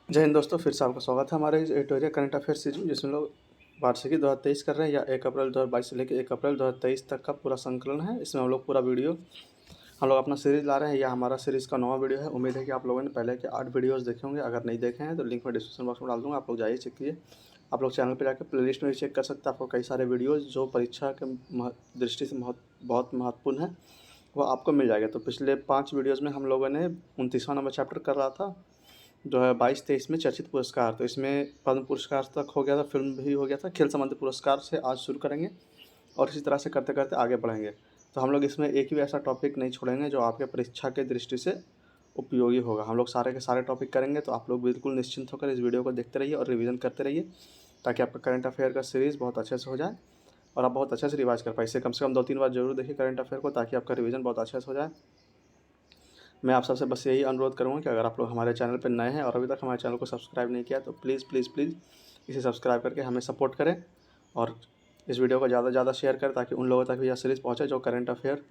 जय हिंद दोस्तों, फिर से आपका स्वागत है हमारे इस एडिटोरियल करंट अफेयर्स सीरीज में, जिसमें लोग वार्षिकी 2023 कर रहे हैं या 1 अप्रैल 2022 से लेकर 1 अप्रैल 2023 तक का पूरा संकलन है। इसमें हम लोग पूरा वीडियो हम लोग अपना सीरीज ला रहे हैं। यह हमारा सीरीज़ का 9वां वीडियो है। उम्मीद है कि आप लोगों ने पहले के 8 वीडियोज़ देखे होंगे। अगर नहीं देखे हैं तो लिंक मैं डिस्क्रिप्शन बॉक्स में डाल दूँगा, आप लोग जाइए चेक कीजिए। आप लोग चैनल पर जाकर प्ले लिस्ट में भी चेक कर सकते हैं। आपको कई सारे वीडियोज़ जो परीक्षा के दृष्टि से बहुत महत्वपूर्ण है वो आपको मिल जाएगा। तो पिछले 5 वीडियोज़ में हम लोगों ने 29वां नंबर चैप्टर कर रहा था जो है 22-23 में चर्चित पुरस्कार। तो इसमें पद्म पुरस्कार तक हो गया था, फिल्म भी हो गया था। खेल संबंधी पुरस्कार से आज शुरू करेंगे और इसी तरह से करते करते आगे बढ़ेंगे। तो हम लोग इसमें एक भी ऐसा टॉपिक नहीं छोड़ेंगे जो आपके परीक्षा के दृष्टि से उपयोगी होगा। हम लोग सारे के सारे टॉपिक करेंगे, तो आप लोग बिल्कुल निश्चिंत होकर इस वीडियो को देखते रहिए और रिवीजन करते रहिए, ताकि आपका करंट अफेयर का सीरीज़ बहुत अच्छे से हो जाए और आप बहुत अच्छे से रिवाइज कर पाए। इसे कम से कम 2-3 बार जरूर देखिए करंट अफेयर को, ताकि आपका रिवीजन बहुत अच्छे से हो जाए। मैं आप सबसे बस यही अनुरोध करूँगा कि अगर आप लोग हमारे चैनल पर नए हैं और अभी तक हमारे चैनल को सब्सक्राइब नहीं किया तो प्लीज़ प्लीज़ प्लीज़ इसे सब्सक्राइब करके हमें सपोर्ट करें और इस वीडियो को ज़्यादा से ज़्यादा शेयर करें, ताकि उन लोगों तक भी यह सीरीज़ पहुँचे जो करंट अफेयर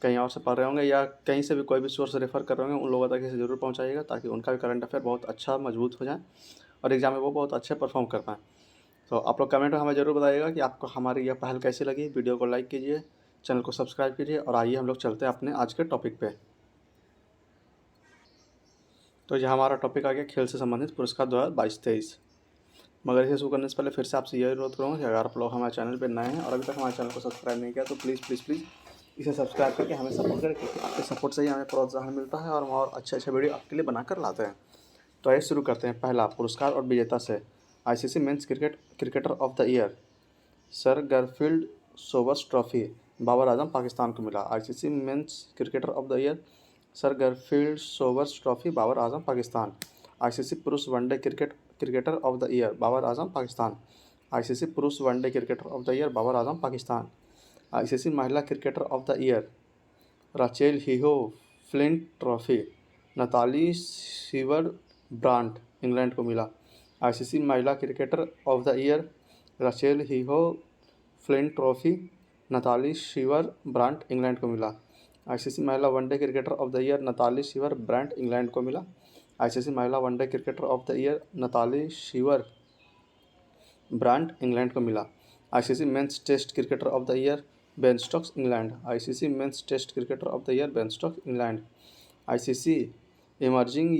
कहीं और से पढ़ रहे होंगे या कहीं से भी कोई भी सोर्स रेफ़र कर रहे होंगे। उन लोगों तक इसे ज़रूर पहुँचाइएगा, ताकि उनका भी करंट अफेयर बहुत अच्छा मजबूत हो जाए और एग्ज़ाम में वो बहुत अच्छे परफॉर्म कर पाएँ। तो आप लोग कमेंट में हमें ज़रूर बताइएगा कि आपको हमारी यह पहल कैसी लगी। वीडियो को लाइक कीजिए, चैनल को सब्सक्राइब कीजिए और आइए हम लोग चलते हैं अपने आज के टॉपिक पे। तो यह हमारा टॉपिक आ गया खेल से संबंधित पुरस्कार 2022-23। मगर इसे शुरू करने से पहले फिर से आपसे यही अनुरोध करूँगा कि अगर आप लोग हमारे चैनल पर नए हैं और अभी तक हमारे चैनल को सब्सक्राइब नहीं किया तो प्लीज़ प्लीज़ प्लीज़ इसे सब्सक्राइब करके हमें सपोर्ट करें, क्योंकि आपके सपोर्ट से ही हमें प्रोत्साहन मिलता है और हम और अच्छे अच्छे वीडियो आपके लिए बनाकर लाते हैं। तो आइए शुरू करते हैं। पहला पुरस्कार और विजेता से ICC men's cricketer of the year sir Garfield Sobers trophy Babar Azam Pakistan को मिला। ICC men's cricketer of the year sir Garfield Sobers trophy Babar Azam Pakistan. ICC पुरुष one day cricketer of the year Babar Azam Pakistan. ICC पुरुष one day cricketer of the year Babar Azam Pakistan. ICC महिला cricketer of the year Rachael Heyhoe Flint trophy Natalie Sciver Brunt England को मिला। ICC महिला cricketer of the year Rachael Heyhoe Flint trophy Natalie Sciver Brunt England को मिला। ICC महिला one day cricketer of the year Natalie Sciver Brunt England को मिला। ICC महिला one day cricketer of the year Natalie Sciver Brunt England को मिला। ICC men's test cricketer of the year Ben Stokes England. ICC men's test cricketer of the year Ben Stokes England. ICC emerging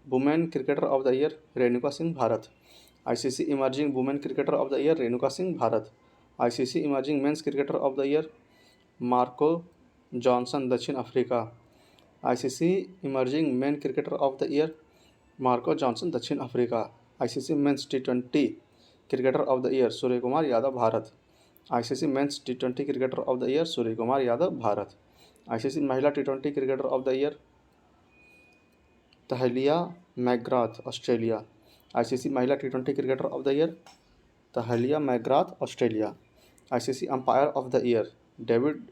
women cricketer of the year Renuka Singh Bharat. ICC emerging women cricketer of the year Renuka Singh Bharat. ICC emerging men's cricketer of the year Marco Jansen दक्षिण Africa. ICC emerging men cricketer of the year Marco Jansen दक्षिण Africa. ICC men's टी20 cricketer of the year Surya Kumar Yadav Bharat. ICC men's टी20 cricketer of the year Surya Kumar Yadav Bharat. ICC महिला टी20 cricketer of the year Tahlia McGrath Australia. ICC महिला टी20 cricketer of the year Tahlia McGrath Australia. ICC umpire of the year David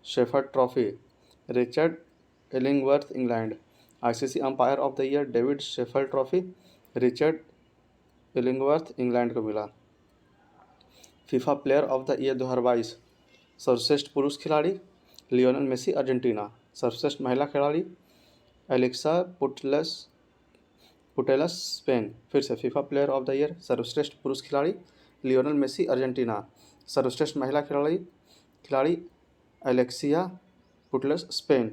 Shepherd trophy Richard Illingworth England. ICC umpire of the year David Shepherd trophy Richard Illingworth England को मिला। FIFA player of the year 2022 सर्वश्रेष्ठ पुरुष खिलाड़ी Lionel Messi Argentina. सर्वश्रेष्ठ महिला खिलाड़ी Alexa Putellas Spain. फिर से FIFA player of the year सर्वश्रेष्ठ पुरुष खिलाड़ी लियोनेल मेसी अर्जेंटीना। सर्वश्रेष्ठ महिला खिलाड़ी एलेक्सिया पुटेलस स्पेन।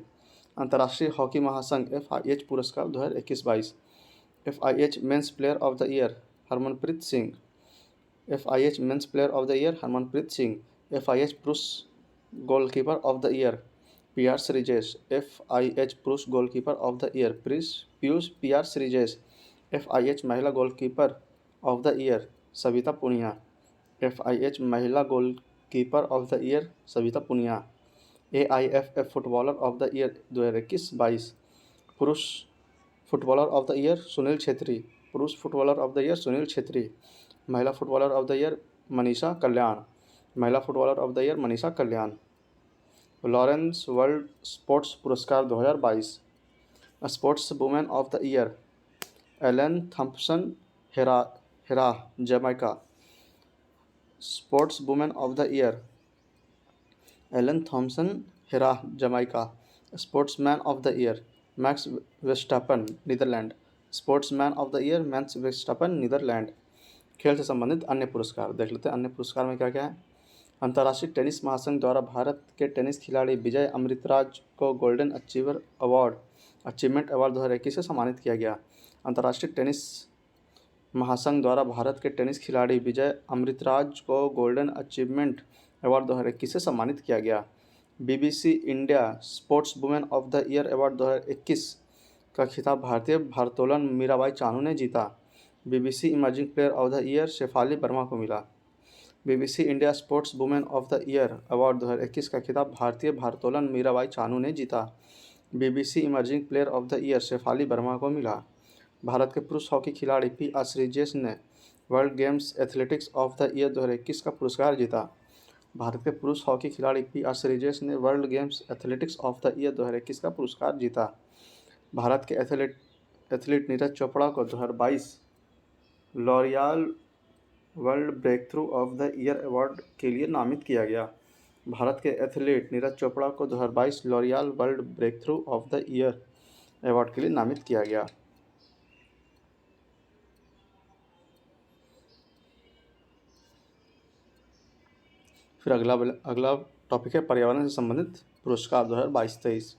अंतर्राष्ट्रीय हॉकी महासंघ FIH पुरस्कार 2021-22 FIH men's player of the year Harmanpreet Singh. FIH men's player of the year Harmanpreet Singh. FIH पुरुष goalkeeper of the year PR Sreejesh. FIH पुरुष goalkeeper of the year Piyush PR Sreejesh. FIH महिला goalkeeper of the year Savita Punia. FIH महिला goalkeeper of the year Savita Punia. AIFF footballer of the year 2021-22 पुरुष footballer of the year Sunil Chhetri. पुरुष footballer of the year Sunil Chhetri. महिला footballer of the year Manisha Kalyan. महिला footballer of the year Manisha Kalyan. Laureus world sports पुरस्कार 2022 sports women of the year Elaine Thompson Herah Jamaica. Sports women of the year Elaine Thompson Herah Jamaica. Sportsman of the year Max Verstappen Netherlands. Sportsman of the year Max Verstappen Netherland. खेल से संबंधित अन्य पुरस्कार देख लेते हैं। अन्य पुरस्कार में क्या क्या है। अंतर्राष्ट्रीय टेनिस महासंघ द्वारा भारत के टेनिस खिलाड़ी विजय अमृतराज को गोल्डन अचीवमेंट अवार्ड 2021 से सम्मानित किया गया। अंतर्राष्ट्रीय टेनिस महासंघ द्वारा भारत के टेनिस खिलाड़ी विजय अमृतराज को गोल्डन अचीवमेंट अवार्ड 2021 से सम्मानित किया गया। BBC India sports women of the year award 2021 का खिताब भारतीय भारोत्तोलन मीराबाई चानू ने जीता। BBC emerging player of the year Shefali Verma को मिला। BBC India sports women of the year award 2021 का खिताब भारतीय भारोत्तोलन मीराबाई चानू ने जीता। BBC emerging player of the year Shefali Verma को मिला। भारत के पुरुष हॉकी खिलाड़ी पी आश्रिजेश ने world games athletics of the year 2021 का पुरस्कार जीता। भारत के पुरुष हॉकी खिलाड़ी पी आश्रिजेश ने world games athletics of the year 2021 का पुरस्कार जीता। भारत के एथलीट नीरज चोपड़ा को 2022 Laureus world breakthrough of the year award के लिए नामित किया गया। भारत के एथलीट नीरज चोपड़ा को 2022 Laureus world breakthrough of the year award के लिए नामित किया गया। फिर अगला टॉपिक है पर्यावरण से संबंधित पुरस्कार 2022-23।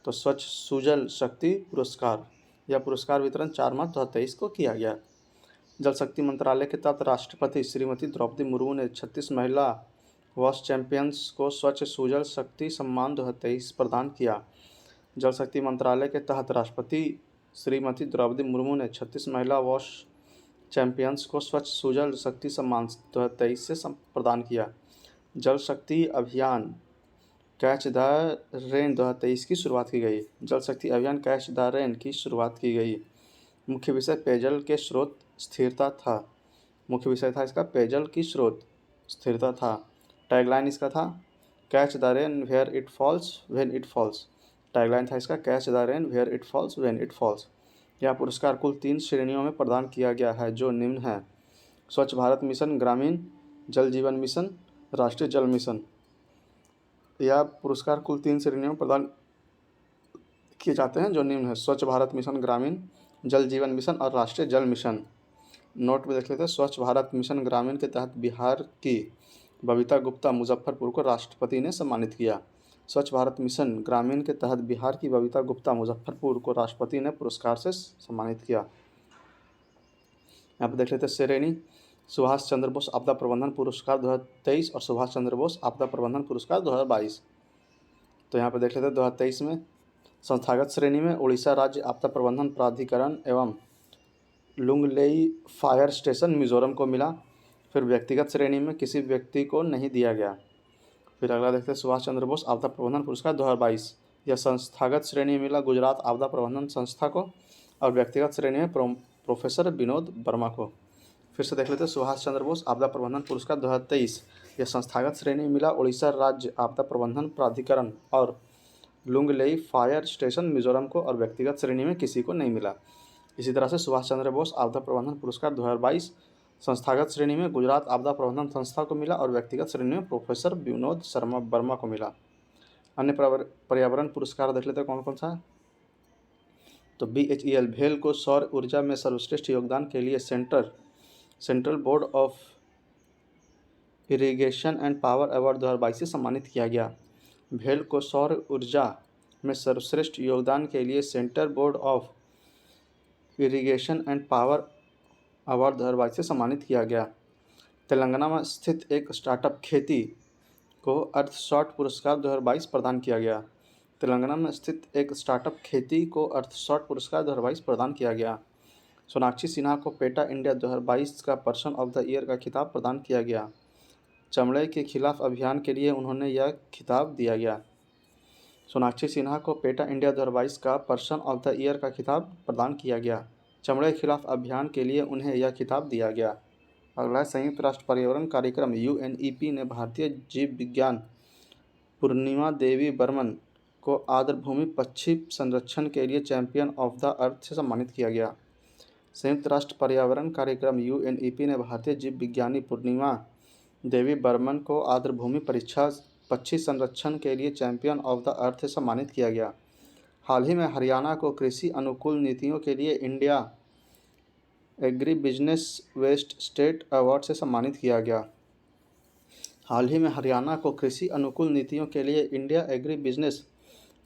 तो स्वच्छ सुजल शक्ति पुरस्कार, यह पुरस्कार वितरण 4 मार्च 2023 को किया गया। जल शक्ति मंत्रालय के तहत राष्ट्रपति श्रीमती द्रौपदी मुर्मू ने 36 महिला वॉश चैंपियंस को स्वच्छ सुजल शक्ति सम्मान 2023 प्रदान किया। जल शक्ति मंत्रालय के तहत राष्ट्रपति श्रीमती द्रौपदी मुर्मू ने 36 महिला वॉश चैंपियंस को स्वच्छ सुजल शक्ति सम्मान 2023 से प्रदान किया। जल शक्ति अभियान कैच द रेन 2023 की शुरुआत की गई। जल शक्ति अभियान कैच द रेन की शुरुआत की गई। मुख्य विषय पेयजल के स्रोत स्थिरता था। मुख्य विषय था इसका पेयजल की स्रोत स्थिरता था। टैगलाइन इसका था catch the rain where it falls when it falls. Tagline था इसका catch the rain where it falls when it falls. यह पुरस्कार कुल 3 श्रेणियों में प्रदान किया गया है जो निम्न है। स्वच्छ भारत मिशन ग्रामीण, जल जीवन मिशन, राष्ट्रीय जल मिशन। यह पुरस्कार कुल 3 श्रेणियों में प्रदान किए जाते हैं जो निम्न है। स्वच्छ भारत मिशन ग्रामीण, जल जीवन मिशन और राष्ट्रीय जल मिशन। नोट में देख लेते हैं। स्वच्छ भारत मिशन ग्रामीण के तहत बिहार की बबीता गुप्ता मुजफ्फरपुर को राष्ट्रपति ने सम्मानित किया। स्वच्छ भारत मिशन ग्रामीण के तहत बिहार की बबीता गुप्ता मुजफ्फरपुर को राष्ट्रपति ने पुरस्कार से सम्मानित किया। यहाँ पर देख लेते हैं श्रेणी सुभाष चंद्र बोस आपदा प्रबंधन पुरस्कार 2023 और सुभाष चंद्र बोस आपदा प्रबंधन पुरस्कार 2022। तो यहाँ पर देख लेते हैं 2023 में संस्थागत श्रेणी में उड़ीसा राज्य आपदा प्रबंधन प्राधिकरण एवं लुंगलेई फायर स्टेशन मिजोरम को मिला। फिर व्यक्तिगत श्रेणी में किसी व्यक्ति को नहीं दिया गया। फिर अगला देखते हैं सुभाष चंद्र बोस आपदा प्रबंधन पुरस्कार 2022। यह संस्थागत श्रेणी में मिला गुजरात आपदा प्रबंधन संस्था को और व्यक्तिगत श्रेणी में प्रोफेसर विनोद वर्मा को। फिर से देख लेते हैं सुभाष चंद्र बोस आपदा प्रबंधन पुरस्कार 2023। यह संस्थागत श्रेणी में मिला उड़ीसा राज्य आपदा प्रबंधन प्राधिकरण और लुंगलेई फायर स्टेशन मिजोरम को और व्यक्तिगत श्रेणी में किसी को नहीं मिला। इसी तरह से सुभाष चंद्र बोस आपदा प्रबंधन पुरस्कार 2022 संस्थागत श्रेणी में गुजरात आपदा प्रबंधन संस्था को मिला और व्यक्तिगत श्रेणी में प्रोफेसर विनोद शर्मा वर्मा को मिला। अन्य पर्यावरण पुरस्कार देख लेते हैं कौन कौन सा है। तो BHEL भेल को सौर ऊर्जा में सर्वश्रेष्ठ योगदान के लिए central board of irrigation and power award 2022 से सम्मानित किया गया। भेल को सौर ऊर्जा में सर्वश्रेष्ठ योगदान के लिए central board of irrigation and power award 2022 से सम्मानित किया गया। तेलंगाना में स्थित एक स्टार्टअप खेती को अर्थशॉट पुरस्कार 2022 प्रदान किया गया। तेलंगाना में स्थित एक स्टार्टअप खेती को अर्थशॉट पुरस्कार 2022 प्रदान किया गया। सोनाक्षी सिन्हा को पेटा इंडिया 2022 का पर्सन ऑफ द ईयर का खिताब प्रदान किया गया। चमड़े के खिलाफ अभियान के लिए उन्होंने यह खिताब दिया गया। सोनाक्षी सिन्हा को पेटा इंडिया 2022 का पर्सन ऑफ द ईयर का खिताब प्रदान किया गया। चमड़े के खिलाफ अभियान के लिए उन्हें यह खिताब दिया गया। अगला संयुक्त राष्ट्र पर्यावरण कार्यक्रम UNEP ने भारतीय जीव विज्ञान पूर्णिमा देवी बर्मन को आर्द्रभूमि पक्षी संरक्षण के लिए चैंपियन ऑफ द अर्थ से सम्मानित किया गया। संयुक्त राष्ट्र पर्यावरण कार्यक्रम UNEP ने भारतीय जीव विज्ञानी पूर्णिमा देवी बर्मन को आर्द्रभूमि पक्षी संरक्षण के लिए चैंपियन ऑफ द अर्थ से सम्मानित किया गया। हाल ही में हरियाणा को कृषि अनुकूल नीतियों के लिए India agribusiness best state award से सम्मानित किया गया। हाल ही में हरियाणा को कृषि अनुकूल नीतियों के लिए India agribusiness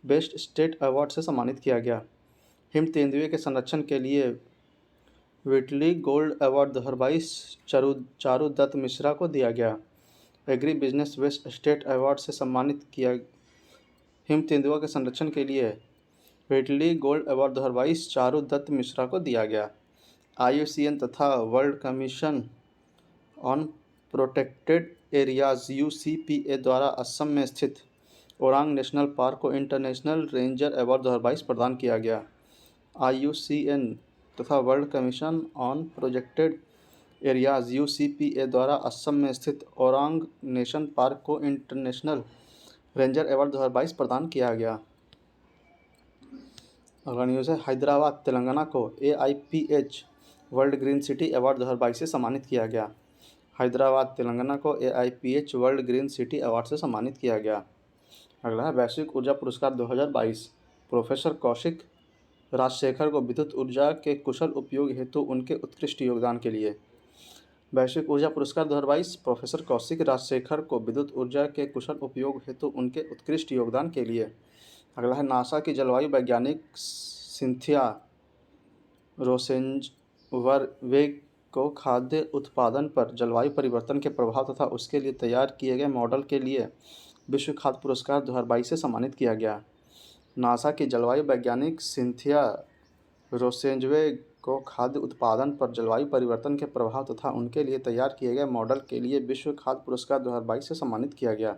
best state award से सम्मानित किया गया। हिम तेंदुए के संरक्षण के लिए Whitley gold award 2022 Charudatta Mishra को दिया गया। Agribusiness best state award से सम्मानित किया हिम तेंदुआ के संरक्षण के लिए Whitley gold award 2022 Charudatta Mishra को दिया गया। IUCN तथा world commission on protected areas UCPA द्वारा असम में स्थित ओरांग नेशनल पार्क को इंटरनेशनल रेंजर अवार्ड 2022 प्रदान किया गया। IUCN तथा world commission on protected areas UCPA द्वारा असम में स्थित ओरांग नेशनल पार्क को इंटरनेशनल रेंजर अवार्ड 2022 प्रदान किया गया। अगला न्यूज़ है, हैदराबाद तेलंगाना को AIPH world green city award 2022 से सम्मानित किया गया। हैदराबाद तेलंगाना को AIPH world green city award से सम्मानित किया गया। अगला है, वैश्विक ऊर्जा पुरस्कार 2022 प्रोफेसर कौशिक राजशेखर को विद्युत ऊर्जा के कुशल उपयोग हेतु उनके उत्कृष्ट योगदान के लिए। वैश्विक ऊर्जा पुरस्कार 2022 प्रोफेसर कौशिक राजशेखर को विद्युत ऊर्जा के कुशल उपयोग हेतु उनके उत्कृष्ट योगदान के लिए। अगला है, नासा की जलवायु वैज्ञानिक सिंथिया रोसेंजवेग को खाद्य उत्पादन पर जलवायु परिवर्तन के प्रभाव तथा उसके लिए तैयार किए गए मॉडल के लिए विश्व खाद्य पुरस्कार 2022 से सम्मानित किया गया। नासा की जलवायु वैज्ञानिक सिंथिया रोसेंजवेग को खाद्य उत्पादन पर जलवायु परिवर्तन के प्रभाव तथा उनके लिए तैयार किए गए मॉडल के लिए विश्व खाद्य पुरस्कार 2022 से सम्मानित किया गया।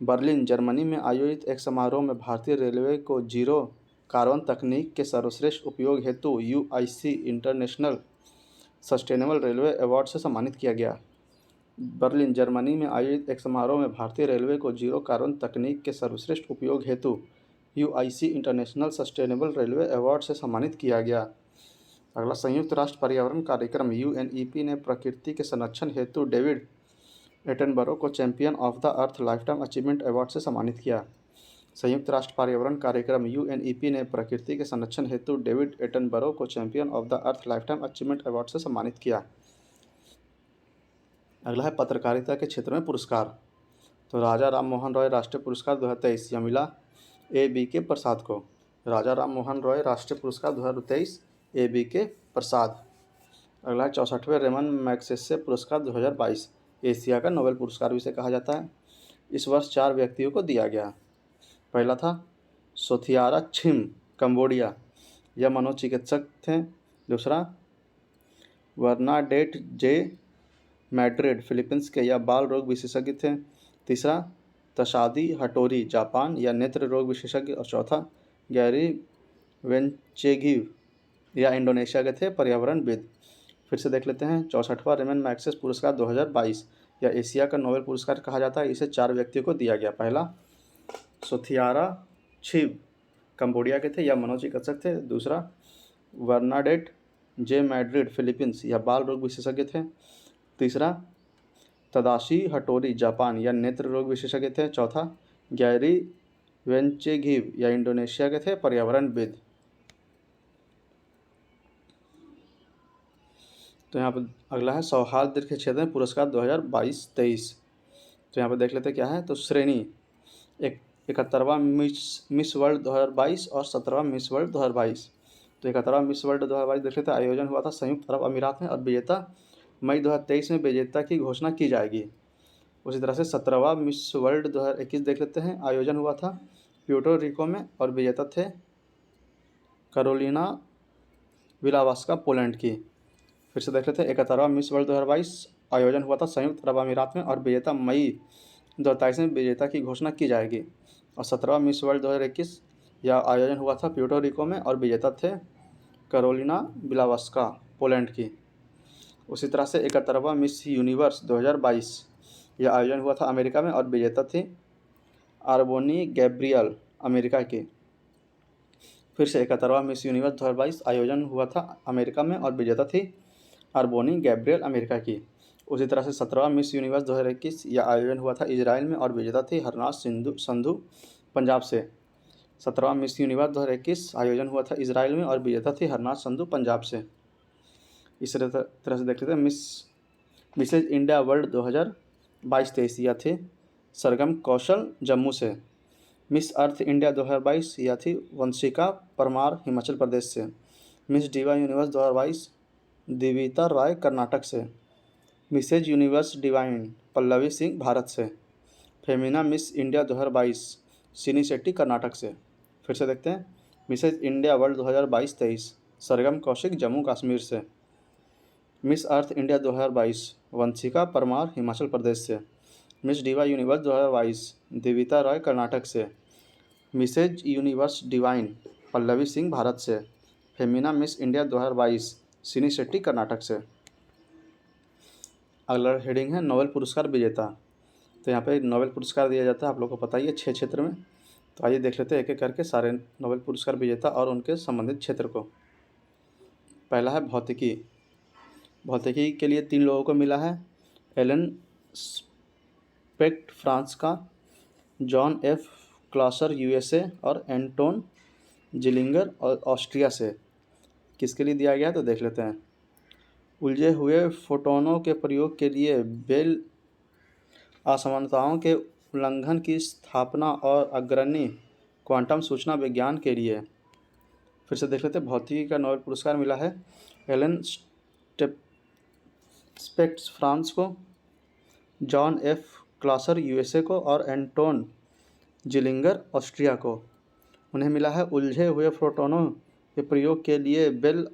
बर्लिन जर्मनी में आयोजित एक समारोह में भारतीय रेलवे को जीरो कार्बन तकनीक के सर्वश्रेष्ठ उपयोग हेतु UIC international sustainable railway award से सम्मानित किया गया। बर्लिन जर्मनी में आयोजित एक समारोह में भारतीय रेलवे को जीरो कार्बन तकनीक के सर्वश्रेष्ठ उपयोग हेतु UIC international sustainable railway award से सम्मानित किया गया। अगला, संयुक्त राष्ट्र पर्यावरण कार्यक्रम UNEP ने प्रकृति के संरक्षण हेतु डेविड एटनबरो को champion of the earth lifetime achievement award से सम्मानित किया। संयुक्त राष्ट्र पर्यावरण कार्यक्रम UNEP ने प्रकृति के संरक्षण हेतु डेविड एटनबरो को champion of the earth lifetime achievement award से सम्मानित किया। अगला है, पत्रकारिता के क्षेत्र में पुरस्कार। तो राजा राम मोहन रॉय राष्ट्रीय पुरस्कार 2023 यह मिला ABK प्रसाद को। राजा राम मोहन रॉय राष्ट्रीय पुरस्कार 2023 ABK प्रसाद। अगला है, 64वें रेमन मैग्सेसे पुरस्कार 2022 एशिया का नोबेल पुरस्कार भी इसे कहा जाता है। इस वर्ष 4 व्यक्तियों को दिया गया। पहला था सोथियारा छिम कंबोडिया, यह मनोचिकित्सक थे। दूसरा बर्नाडेट जे मैड्रिड फिलीपींस के, यह बाल रोग विशेषज्ञ थे। तीसरा तशादी हटोरी जापान, या नेत्र रोग विशेषज्ञ। और चौथा गैरी वेंचेगिव, या इंडोनेशिया के थे पर्यावरणविद। फिर से देख लेते हैं, 64वां रेमन मैग्सेसे पुरस्कार 2022 या एशिया का नोबेल पुरस्कार कहा जाता है। इसे 4 व्यक्तियों को दिया गया। पहला सोथियारा छिब कंबोडिया के थे, या मनोचिकित्सक थे। दूसरा बर्नाडेट जे मैड्रिड फिलीपींस, या बाल रोग विशेषज्ञ थे। तीसरा तदाशी हटोरी जापान, या नेत्र रोग विशेषज्ञ थे। चौथा गैरी वेंचेगिव, या इंडोनेशिया के थे पर्यावरणविद। तो यहाँ पर अगला है, सौहार्द के क्षेत्र में पुरस्कार 2022-23। तो यहाँ पर देख लेते क्या है। तो श्रेणी 71वां मिस वर्ल्ड 2022 और 17वां मिस वर्ल्ड 2022। तो 71वां मिस वर्ल्ड 2022 देख लेते, आयोजन हुआ था संयुक्त अरब अमीरात में और विजेता मई 2023 में विजेता की घोषणा की जाएगी। उसी तरह से 17वां मिस वर्ल्ड 2021 देख लेते हैं, आयोजन हुआ था प्यूर्टो रिको में और विजेता थे कैरोलिना विलावास्का पोलैंड की। फिर से देख लेते हैं, 71वां मिस वर्ल्ड 2022 आयोजन हुआ था संयुक्त अरब अमीरात में और विजेता मई 2023 में विजेता की घोषणा की जाएगी। और 17वां मिस वर्ल्ड 2021 यह आयोजन हुआ था प्यूर्टो रिको में और विजेता थे कैरोलिना विलावास्का पोलैंड की। उसी तरह से 71वां मिस यूनिवर्स 2022 यह आयोजन हुआ था अमेरिका में और विजेता थी आर्बोनी गैब्रियल अमेरिका की। फिर से 71वां मिस यूनिवर्स 2022 आयोजन हुआ था अमेरिका में और विजेता थी आर्बोनी गैब्रियल अमेरिका की। उसी तरह से 17वां मिस यूनिवर्स 2021 यह आयोजन हुआ था इजराइल में और विजेता थी हरनाज संधू पंजाब से। 17वां मिस यूनिवर्स 2021 आयोजन हुआ था इजराइल में और विजेता थी हरनाथ संधू पंजाब से। इस तरह से देख लेते हैं मिसेज इंडिया वर्ल्ड 2022-23 यह थे सरगम कौशल जम्मू से। मिस अर्थ इंडिया 2022 यह थी वंशिका परमार हिमाचल प्रदेश से। Miss Diva Universe 2022 Divita Rai Karnataka से। Mrs Universe Divine Pallavi Singh Bharat से। फेमिना मिस इंडिया 2022 सिनी शेट्टी कर्नाटक से। फिर से देखते हैं Mrs India World 2022-23 Sargam Kaushik Jammu Kashmir से। Miss Earth India 2022 Vanshika Parmar Himachal Pradesh से। Miss Diva Universe 2022 Divita Rai Karnataka से। Mrs Universe Divine Pallavi Singh Bharat से। फेमिना मिस इंडिया 2022 सिनी शेट्टी कर्नाटक से। अगला हेडिंग है नोबेल पुरस्कार विजेता। तो यहाँ पे नोबेल पुरस्कार दिया जाता है, आप लोगों को पता ही है, 6 क्षेत्र में। तो आइए देख लेते हैं एक एक करके सारे नोबेल पुरस्कार विजेता और उनके संबंधित क्षेत्र को। पहला है भौतिकी। भौतिकी के लिए 3 लोगों को मिला है। एलन स्पेक्ट फ्रांस का, जॉन एफ क्लासर यूएसए और एंटोन जिलिंगर और ऑस्ट्रिया से। किसके लिए दिया गया तो देख लेते हैं। उलझे हुए फोटोनों के प्रयोग के लिए बेल असमानताओं के उल्लंघन की स्थापना और अग्रणी क्वांटम सूचना विज्ञान के लिए। फिर से देख लेते हैं भौतिकी का नोबेल पुरस्कार मिला है एलन स्पेक्ट फ्रांस को, जॉन एफ क्लासर यूएसए को और एंटोन जिलिंगर ऑस्ट्रिया को। उन्हें मिला है उलझे हुए फोटोनों के प्रयोग के लिए बेल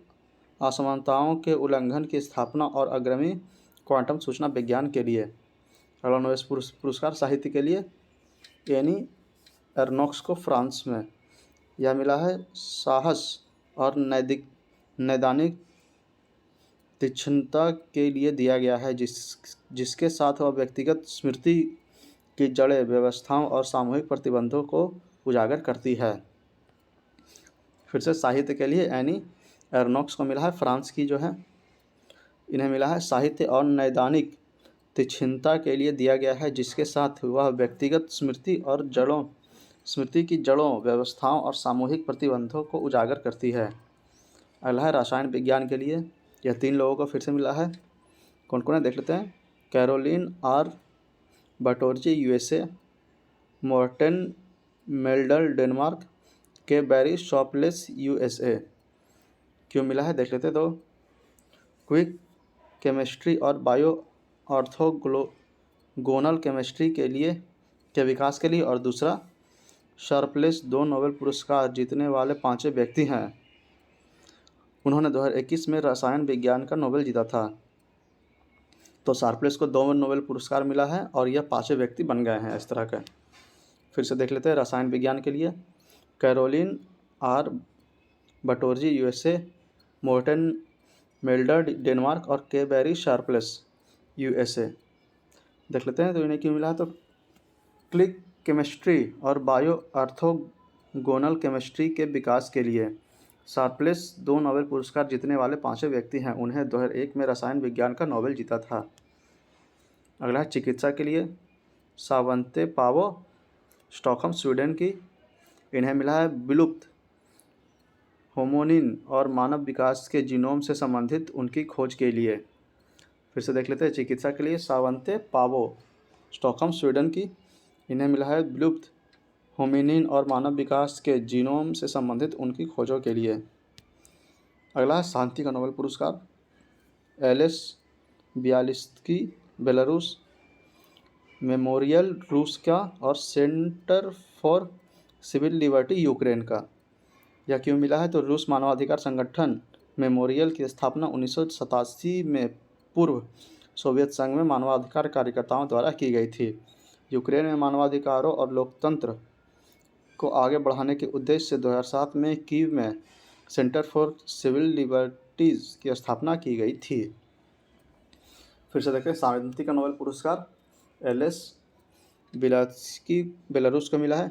असमानताओं के उल्लंघन की स्थापना और अग्रणी क्वांटम सूचना विज्ञान के लिए। अगला नोबेल पुरस्कार साहित्य के लिए एनी एर्नोक्स को फ्रांस में। यह मिला है साहस और नैदानिक तीक्ष्णता के लिए दिया गया है, जिसके साथ वह व्यक्तिगत स्मृति की जड़ें, व्यवस्थाओं और सामूहिक प्रतिबंधों को उजागर करती है। फिर से साहित्य के लिए एनी एर्नोक्स को मिला है फ्रांस की जो है, इन्हें मिला है साहित्य और नैदानिक तीक्ष्णता के लिए दिया गया है, जिसके साथ वह व्यक्तिगत स्मृति की जड़ों, व्यवस्थाओं और सामूहिक प्रतिबंधों को उजागर करती है। अगला है रसायन विज्ञान के लिए। यह 3 लोगों को फिर से मिला है। कौन कौन है देख लेते हैं। Carolyn R Bertozzi USA, Morten Meldal Denmark, K Barry शॉपलेस USA. क्यों मिला है देख लेते हैं। तो क्विक केमिस्ट्री और बायो ऑर्थोगोनल केमिस्ट्री के विकास के लिए, और दूसरा शार्पलेस 2 नोबेल पुरस्कार जीतने वाले 5वें व्यक्ति हैं। उन्होंने 2021 में रसायन विज्ञान का नोबेल जीता था। तो शार्पलेस को 2 नोबेल पुरस्कार मिला है और यह 5वें व्यक्ति बन गए हैं इस तरह का। फिर से देख लेते हैं रसायन विज्ञान के लिए। Carolyn R Bertozzi USA, Morten Meldal Denmark और के बैरी शार्पलेस यूएसए। देख लेते हैं तो इन्हें क्यों मिला है। तो क्लिक केमिस्ट्री और बायो ऑर्थोगोनल केमिस्ट्री के विकास के लिए। शार्पलेस 2 नोबेल पुरस्कार जीतने वाले 5वें व्यक्ति हैं। उन्हें 2001 में रसायन विज्ञान का नोबेल जीता था। अगला है चिकित्सा के लिए। सावंते पावो स्टॉकहोम स्वीडन की, इन्हें मिला है विलुप्त होमोनिन और मानव विकास के जीनोम से संबंधित उनकी खोज के लिए। फिर से देख लेते हैं चिकित्सा के लिए। सावंते पावो स्टॉकहोम स्वीडन की, इन्हें मिला है विलुप्त होमिनिन और मानव विकास के जीनोम से संबंधित उनकी खोजों के लिए। अगला है शांति का नोबेल पुरस्कार। एलेस बियालिस्की बेलारूस, मेमोरियल रूस का और Centre for Civil Liberty Ukraine का। यह क्यों मिला है। तो रूस मानवाधिकार संगठन मेमोरियल की स्थापना 1987 में पूर्व सोवियत संघ में मानवाधिकार कार्यकर्ताओं द्वारा की गई थी। यूक्रेन में मानवाधिकारों और लोकतंत्र को आगे बढ़ाने के उद्देश्य से 2007 में कीव में सेंटर फॉर सिविल लिबर्टीज़ की स्थापना की गई थी। फिर से देखते हैं शांति का नोबेल पुरस्कार एलेस बियालिस्की बेलारूस को मिला है।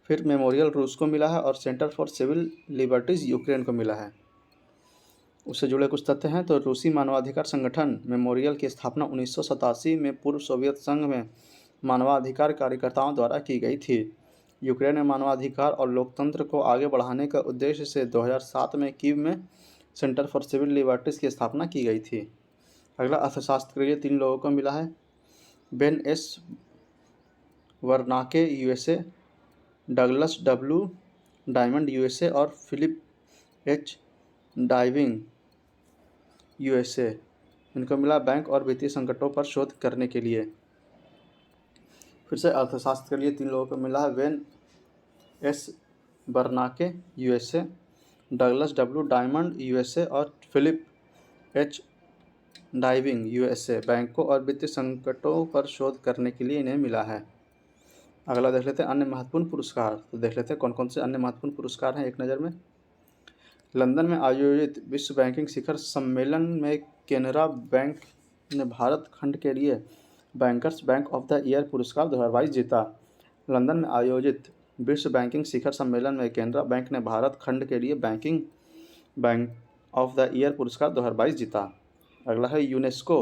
फिर मेमोरियल रूस को मिला है और Centre for Civil Liberties Ukraine को मिला है। उससे जुड़े कुछ तथ्य हैं। तो रूसी मानवाधिकार संगठन मेमोरियल की स्थापना 1987 में पूर्व सोवियत संघ में मानवाधिकार कार्यकर्ताओं द्वारा की गई थी। यूक्रेन में मानवाधिकार और लोकतंत्र को आगे बढ़ाने का उद्देश्य से 2007 में कीव में सेंटर फॉर सिविल लिबर्टीज़ की स्थापना की गई थी। अगला अर्थशास्त्र के लिए 3 लोगों को मिला है। Ben S Bernanke USA, Douglas W Diamond USA और फिलिप एच डाइविंग यूएसए। इनको मिला बैंक और वित्तीय संकटों पर शोध करने के लिए। फिर से अर्थशास्त्र के लिए 3 लोगों को मिला है। When S बर्नाके USA, Douglas W Diamond USA और फिलिप एच डाइविंग यूएसए। बैंकों और वित्तीय संकटों पर शोध करने के लिए इन्हें मिला है। अगला देख लेते हैं अन्य महत्वपूर्ण पुरस्कार। तो देख लेते हैं कौन कौन से अन्य महत्वपूर्ण पुरस्कार हैं एक नज़र में। लंदन में आयोजित विश्व बैंकिंग शिखर सम्मेलन में केनरा बैंक ने भारत खंड के लिए bankers bank of the year पुरस्कार 2022 जीता। लंदन में आयोजित विश्व बैंकिंग शिखर सम्मेलन में केनरा बैंक ने भारत खंड के लिए banking bank of the year पुरस्कार 2022 जीता। अगला है यूनेस्को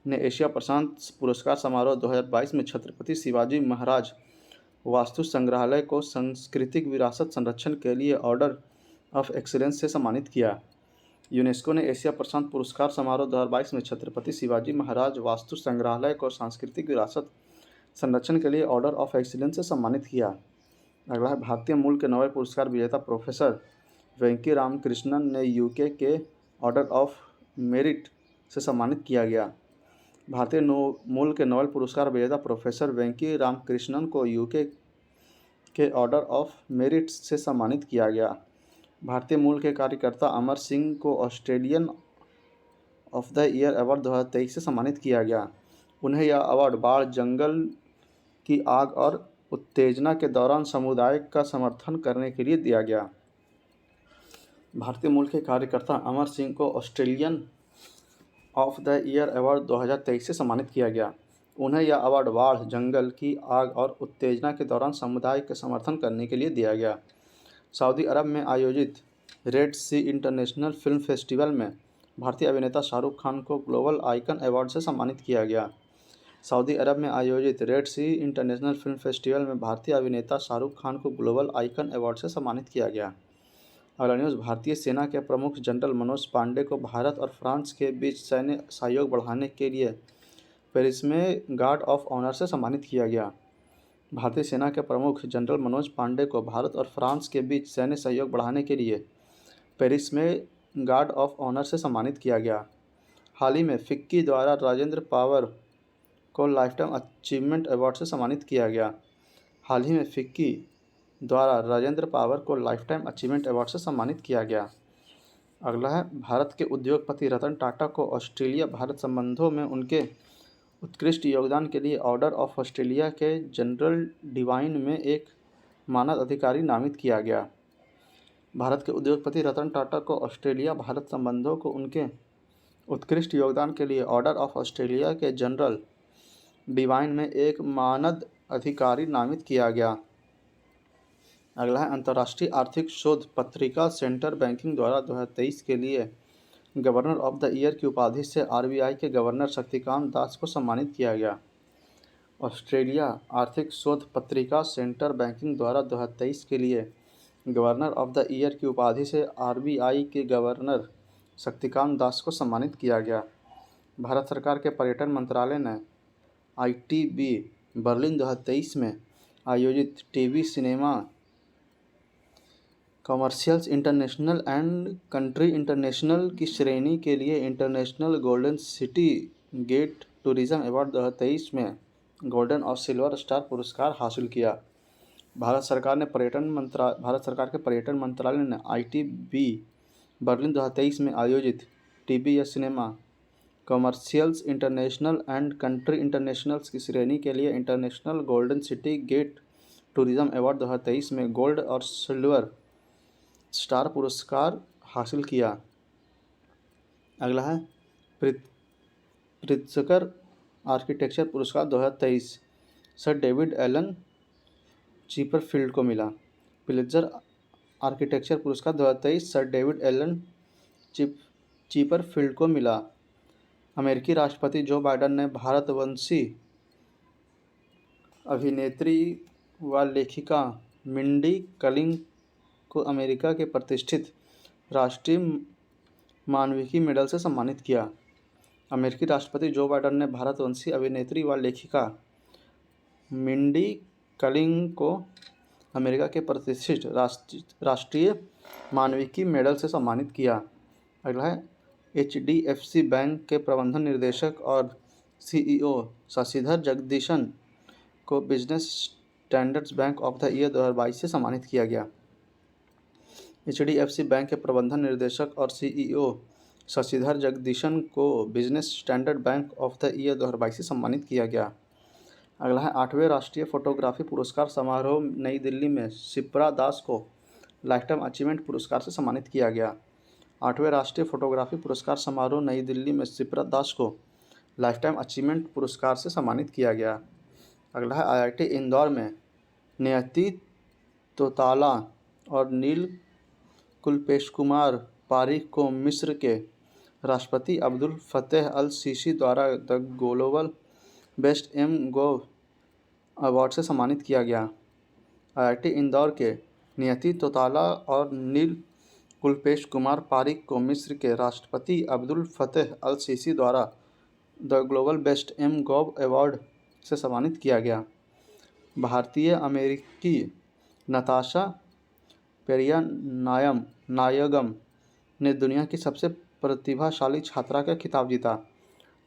ने एशिया प्रशांत पुरस्कार समारोह 2022 में छत्रपति शिवाजी महाराज वास्तु संग्रहालय को सांस्कृतिक विरासत संरक्षण के लिए ऑर्डर ऑफ एक्सीलेंस से सम्मानित किया। यूनेस्को ने एशिया प्रशांत पुरस्कार समारोह 2022 में छत्रपति शिवाजी महाराज वास्तु संग्रहालय को सांस्कृतिक विरासत संरक्षण के लिए ऑर्डर ऑफ एक्सीलेंस से सम्मानित किया। अगला है भारतीय मूल के नोबेल पुरस्कार विजेता प्रोफेसर वेंकी रामकृष्णन ने यूके के ऑर्डर ऑफ मेरिट से सम्मानित किया गया। भारतीय मूल के नोबेल पुरस्कार विजेता प्रोफेसर वेंकी रामकृष्णन को यूके के ऑर्डर ऑफ मेरिट से सम्मानित किया गया। भारतीय मूल के कार्यकर्ता अमर सिंह को Australian of the year award 2023 से सम्मानित किया गया। उन्हें यह अवार्ड बाढ़, जंगल की आग और उत्तेजना के दौरान समुदाय का समर्थन करने के लिए दिया गया। भारतीय मूल के कार्यकर्ता अमर सिंह को Australian of the year award 2023 से सम्मानित किया गया। उन्हें यह अवार्ड बाढ़, जंगल की आग और उत्तेजना के दौरान समुदाय के समर्थन करने के लिए दिया गया। सऊदी अरब में आयोजित रेड सी इंटरनेशनल फिल्म फेस्टिवल में भारतीय अभिनेता शाहरुख खान को ग्लोबल आइकन अवार्ड से सम्मानित किया गया। सऊदी अरब में आयोजित रेड सी इंटरनेशनल फिल्म फेस्टिवल में भारतीय अभिनेता शाहरुख खान को ग्लोबल आइकन अवार्ड से सम्मानित किया गया। अगला न्यूज़, भारतीय सेना के प्रमुख जनरल मनोज पांडे को भारत और फ्रांस के बीच सैन्य सहयोग बढ़ाने के लिए पेरिस में गार्ड ऑफ ऑनर से सम्मानित किया गया। भारतीय सेना के प्रमुख जनरल मनोज पांडे को भारत और फ्रांस के बीच सैन्य सहयोग बढ़ाने के लिए पेरिस में गार्ड ऑफ ऑनर से सम्मानित किया गया। हाल ही में फिक्की द्वारा राजेंद्र पावर को लाइफटाइम अचीवमेंट अवार्ड से सम्मानित किया गया। हाल ही में फिक्की द्वारा राजेंद्र पावर को लाइफटाइम अचीवमेंट अवार्ड से सम्मानित किया गया। अगला है भारत के उद्योगपति रतन टाटा को ऑस्ट्रेलिया भारत संबंधों में उनके उत्कृष्ट योगदान के लिए ऑर्डर ऑफ ऑस्ट्रेलिया के जनरल डिवाइन में एक मानद अधिकारी नामित किया गया। भारत के उद्योगपति रतन टाटा को ऑस्ट्रेलिया भारत संबंधों को उनके उत्कृष्ट योगदान के लिए ऑर्डर ऑफ ऑस्ट्रेलिया के जनरल डिवाइन में एक मानद अधिकारी नामित किया गया। अगला है अंतर्राष्ट्रीय आर्थिक शोध पत्रिका सेंटर बैंकिंग द्वारा 2023 के लिए गवर्नर ऑफ द ईयर की उपाधि से आरबीआई के गवर्नर शक्तिकांत दास को सम्मानित किया गया। ऑस्ट्रेलिया आर्थिक शोध पत्रिका सेंटर बैंकिंग द्वारा 2023 के लिए गवर्नर ऑफ द ईयर की उपाधि से आरबीआई के गवर्नर शक्तिकांत दास को सम्मानित किया गया। भारत सरकार के पर्यटन मंत्रालय ने आईटीबी बर्लिन 2023 में आयोजित TV cinema commercials international and country international की श्रेणी के लिए international golden city gate tourism award 2023 में गोल्डन और सिल्वर स्टार पुरस्कार हासिल किया। भारत सरकार के पर्यटन मंत्रालय ने आईटीबी बर्लिन 2023 में आयोजित TBS cinema commercials international and country internationals की श्रेणी के लिए international golden city gate tourism award 2023 में गोल्ड और सिल्वर स्टार पुरस्कार हासिल किया। अगला है प्रित्जकर आर्किटेक्चर पुरस्कार 2023 सर डेविड एलन चीपरफील्ड को मिला। प्रित्जकर आर्किटेक्चर पुरस्कार 2023 सर डेविड एलन चीपरफील्ड को मिला। अमेरिकी राष्ट्रपति जो बाइडेन ने भारतवंशी अभिनेत्री व लेखिका मिंडी कलिंग को अमेरिका के प्रतिष्ठित राष्ट्रीय मानविकी मेडल से सम्मानित किया। अमेरिकी राष्ट्रपति जो बाइडेन ने भारतवंशी अभिनेत्री व लेखिका मिंडी कलिंग को अमेरिका के प्रतिष्ठित राष्ट्रीय मानविकी मेडल से सम्मानित किया। अगला है HDFC बैंक के प्रबंधन निदेशक और CEO शशिधर जगदीशन को business standards bank of the year 2022 से सम्मानित किया गया। HDFC बैंक के प्रबंधन निर्देशक और CEO शशिधर जगदीशन को business standard bank of the year 2022 से सम्मानित किया गया। अगला है 8वें राष्ट्रीय फोटोग्राफी पुरस्कार समारोह नई दिल्ली में शिप्रा दास को लाइफटाइम अचीवमेंट पुरस्कार से सम्मानित किया गया। 8वें राष्ट्रीय फोटोग्राफी पुरस्कार समारोह नई दिल्ली में शिप्रा दास को लाइफटाइम अचीवमेंट पुरस्कार से सम्मानित किया गया। अगला है IIT इंदौर में नियति तोताला और नील कुलपेश कुमार पारिक को मिस्र के राष्ट्रपति अब्दुल फतेह अल सीसी द्वारा the global best MGov award से सम्मानित किया गया। IIT इंदौर के नियति तोताला और नील कुलपेश कुमार पारिक को मिस्र के राष्ट्रपति अब्दुल फतेह अल सीसी द्वारा the global best MGov award से सम्मानित किया गया। भारतीय अमेरिकी नताशा पेरियानायगम ने दुनिया की सबसे प्रतिभाशाली छात्रा का खिताब जीता।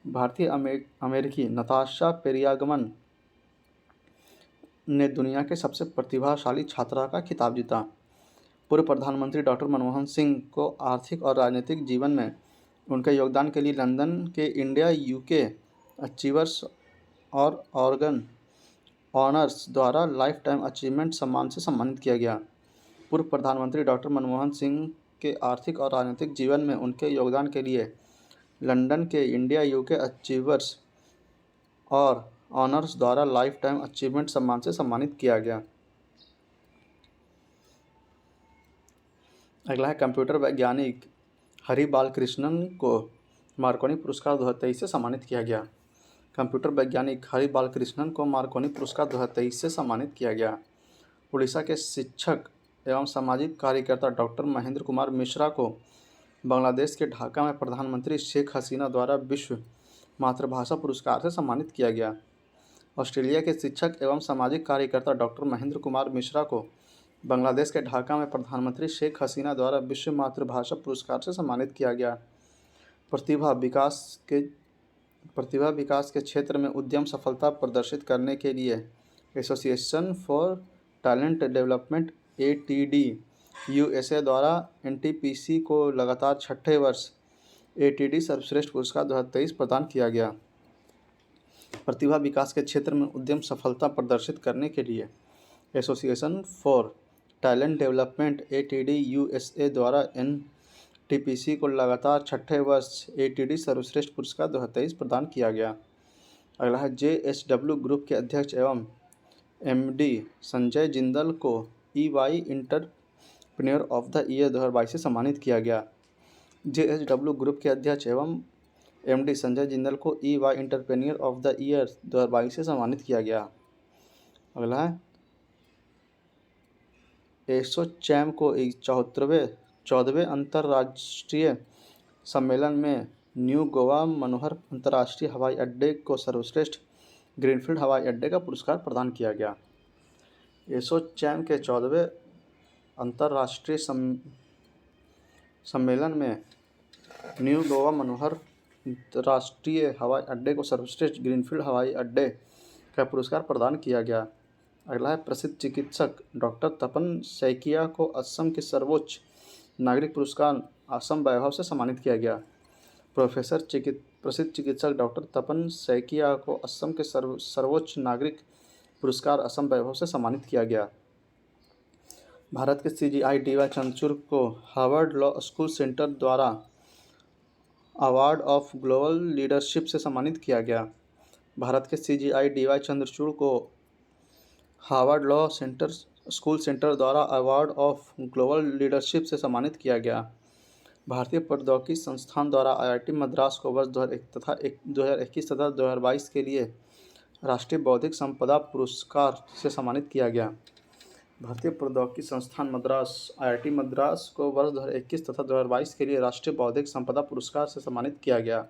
भारतीय अमेरिकी नताशा पेरियागमन ने दुनिया के सबसे प्रतिभाशाली छात्रा का खिताब जीता। पूर्व प्रधानमंत्री डॉक्टर मनमोहन सिंह को आर्थिक और राजनीतिक जीवन में उनके योगदान के लिए लंदन के इंडिया UK अचीवर्स और ऑर्गन ऑनर्स द्वारा लाइफ टाइम अचीवमेंट सम्मान से सम्मानित किया गया। पूर्व प्रधानमंत्री डॉक्टर मनमोहन सिंह के आर्थिक और राजनीतिक जीवन में उनके योगदान के लिए लंदन के इंडिया UK अचीवर्स और ऑनर्स द्वारा लाइफ टाइम अचीवमेंट सम्मान से सम्मानित किया गया। अगला है कंप्यूटर वैज्ञानिक हरि बालकृष्णन को मार्कोनी पुरस्कार 2023 से सम्मानित किया गया। कंप्यूटर वैज्ञानिक हरि बालकृष्णन को मार्कोनी पुरस्कार 2023 से सम्मानित किया गया। उड़ीसा के शिक्षक एवं सामाजिक कार्यकर्ता डॉक्टर महेंद्र कुमार मिश्रा को बांग्लादेश के ढाका में प्रधानमंत्री शेख हसीना द्वारा विश्व मातृभाषा पुरस्कार से सम्मानित किया गया। ऑस्ट्रेलिया के शिक्षक एवं सामाजिक कार्यकर्ता डॉक्टर महेंद्र कुमार मिश्रा को बांग्लादेश के ढाका में प्रधानमंत्री शेख हसीना द्वारा विश्व मातृभाषा पुरस्कार से सम्मानित किया गया। प्रतिभा विकास के क्षेत्र में उद्यम सफलता प्रदर्शित करने के लिए association for talent development ATD USA द्वारा NTPC को लगातार 6ठे वर्ष ATD सर्वश्रेष्ठ पुरस्कार 2023 प्रदान किया गया। प्रतिभा विकास के क्षेत्र में उद्यम सफलता प्रदर्शित करने के लिए association for talent development ATD USA द्वारा NTPC को लगातार 6ठे वर्ष ATD सर्वश्रेष्ठ पुरस्कार 2023 प्रदान किया गया। अगला है JSW ग्रुप के अध्यक्ष एवं MD संजय जिंदल को EY entrepreneur of the year 2022 से सम्मानित किया गया। JSW ग्रुप के अध्यक्ष एवं MD संजय जिंदल को EY entrepreneur of the year 2022 से सम्मानित किया गया। अगला है एसोचैम को 14वें अंतर्राष्ट्रीय सम्मेलन में न्यू गोवा मनोहर अंतर्राष्ट्रीय हवाई अड्डे को सर्वश्रेष्ठ ग्रीनफील्ड हवाई अड्डे का पुरस्कार प्रदान किया गया। एसोचैम के 14वें अंतर्राष्ट्रीय सम्मेलन में न्यू गोवा मनोहर अंतर्राष्ट्रीय हवाई अड्डे को सर्वश्रेष्ठ ग्रीनफील्ड हवाई अड्डे का पुरस्कार प्रदान किया गया। अगला है प्रसिद्ध चिकित्सक डॉक्टर तपन सैकिया को असम के सर्वोच्च नागरिक पुरस्कार असम वैभव से सम्मानित किया गया। प्रसिद्ध चिकित्सक डॉक्टर तपन सैकिया को असम के सर्वोच्च नागरिक पुरस्कार असम वैभव से सम्मानित किया गया। भारत के CGI DY चंद्रचूड़ को हार्वर्ड लॉ स्कूल सेंटर द्वारा अवार्ड ऑफ ग्लोबल लीडरशिप से सम्मानित किया गया। भारत के CGI DY चंद्रचूड़ को हार्वर्ड लॉ स्कूल सेंटर द्वारा अवार्ड ऑफ ग्लोबल लीडरशिप से सम्मानित किया गया। भारतीय प्रौद्योगिकी संस्थान द्वारा IIT मद्रास को वर्ष 2021 तथा 2022 के लिए राष्ट्रीय बौद्धिक संपदा पुरस्कार से सम्मानित किया गया। भारतीय प्रौद्योगिकी संस्थान मद्रास आईआईटी मद्रास को वर्ष 2021 तथा 2022 के लिए राष्ट्रीय बौद्धिक संपदा पुरस्कार से सम्मानित किया गया।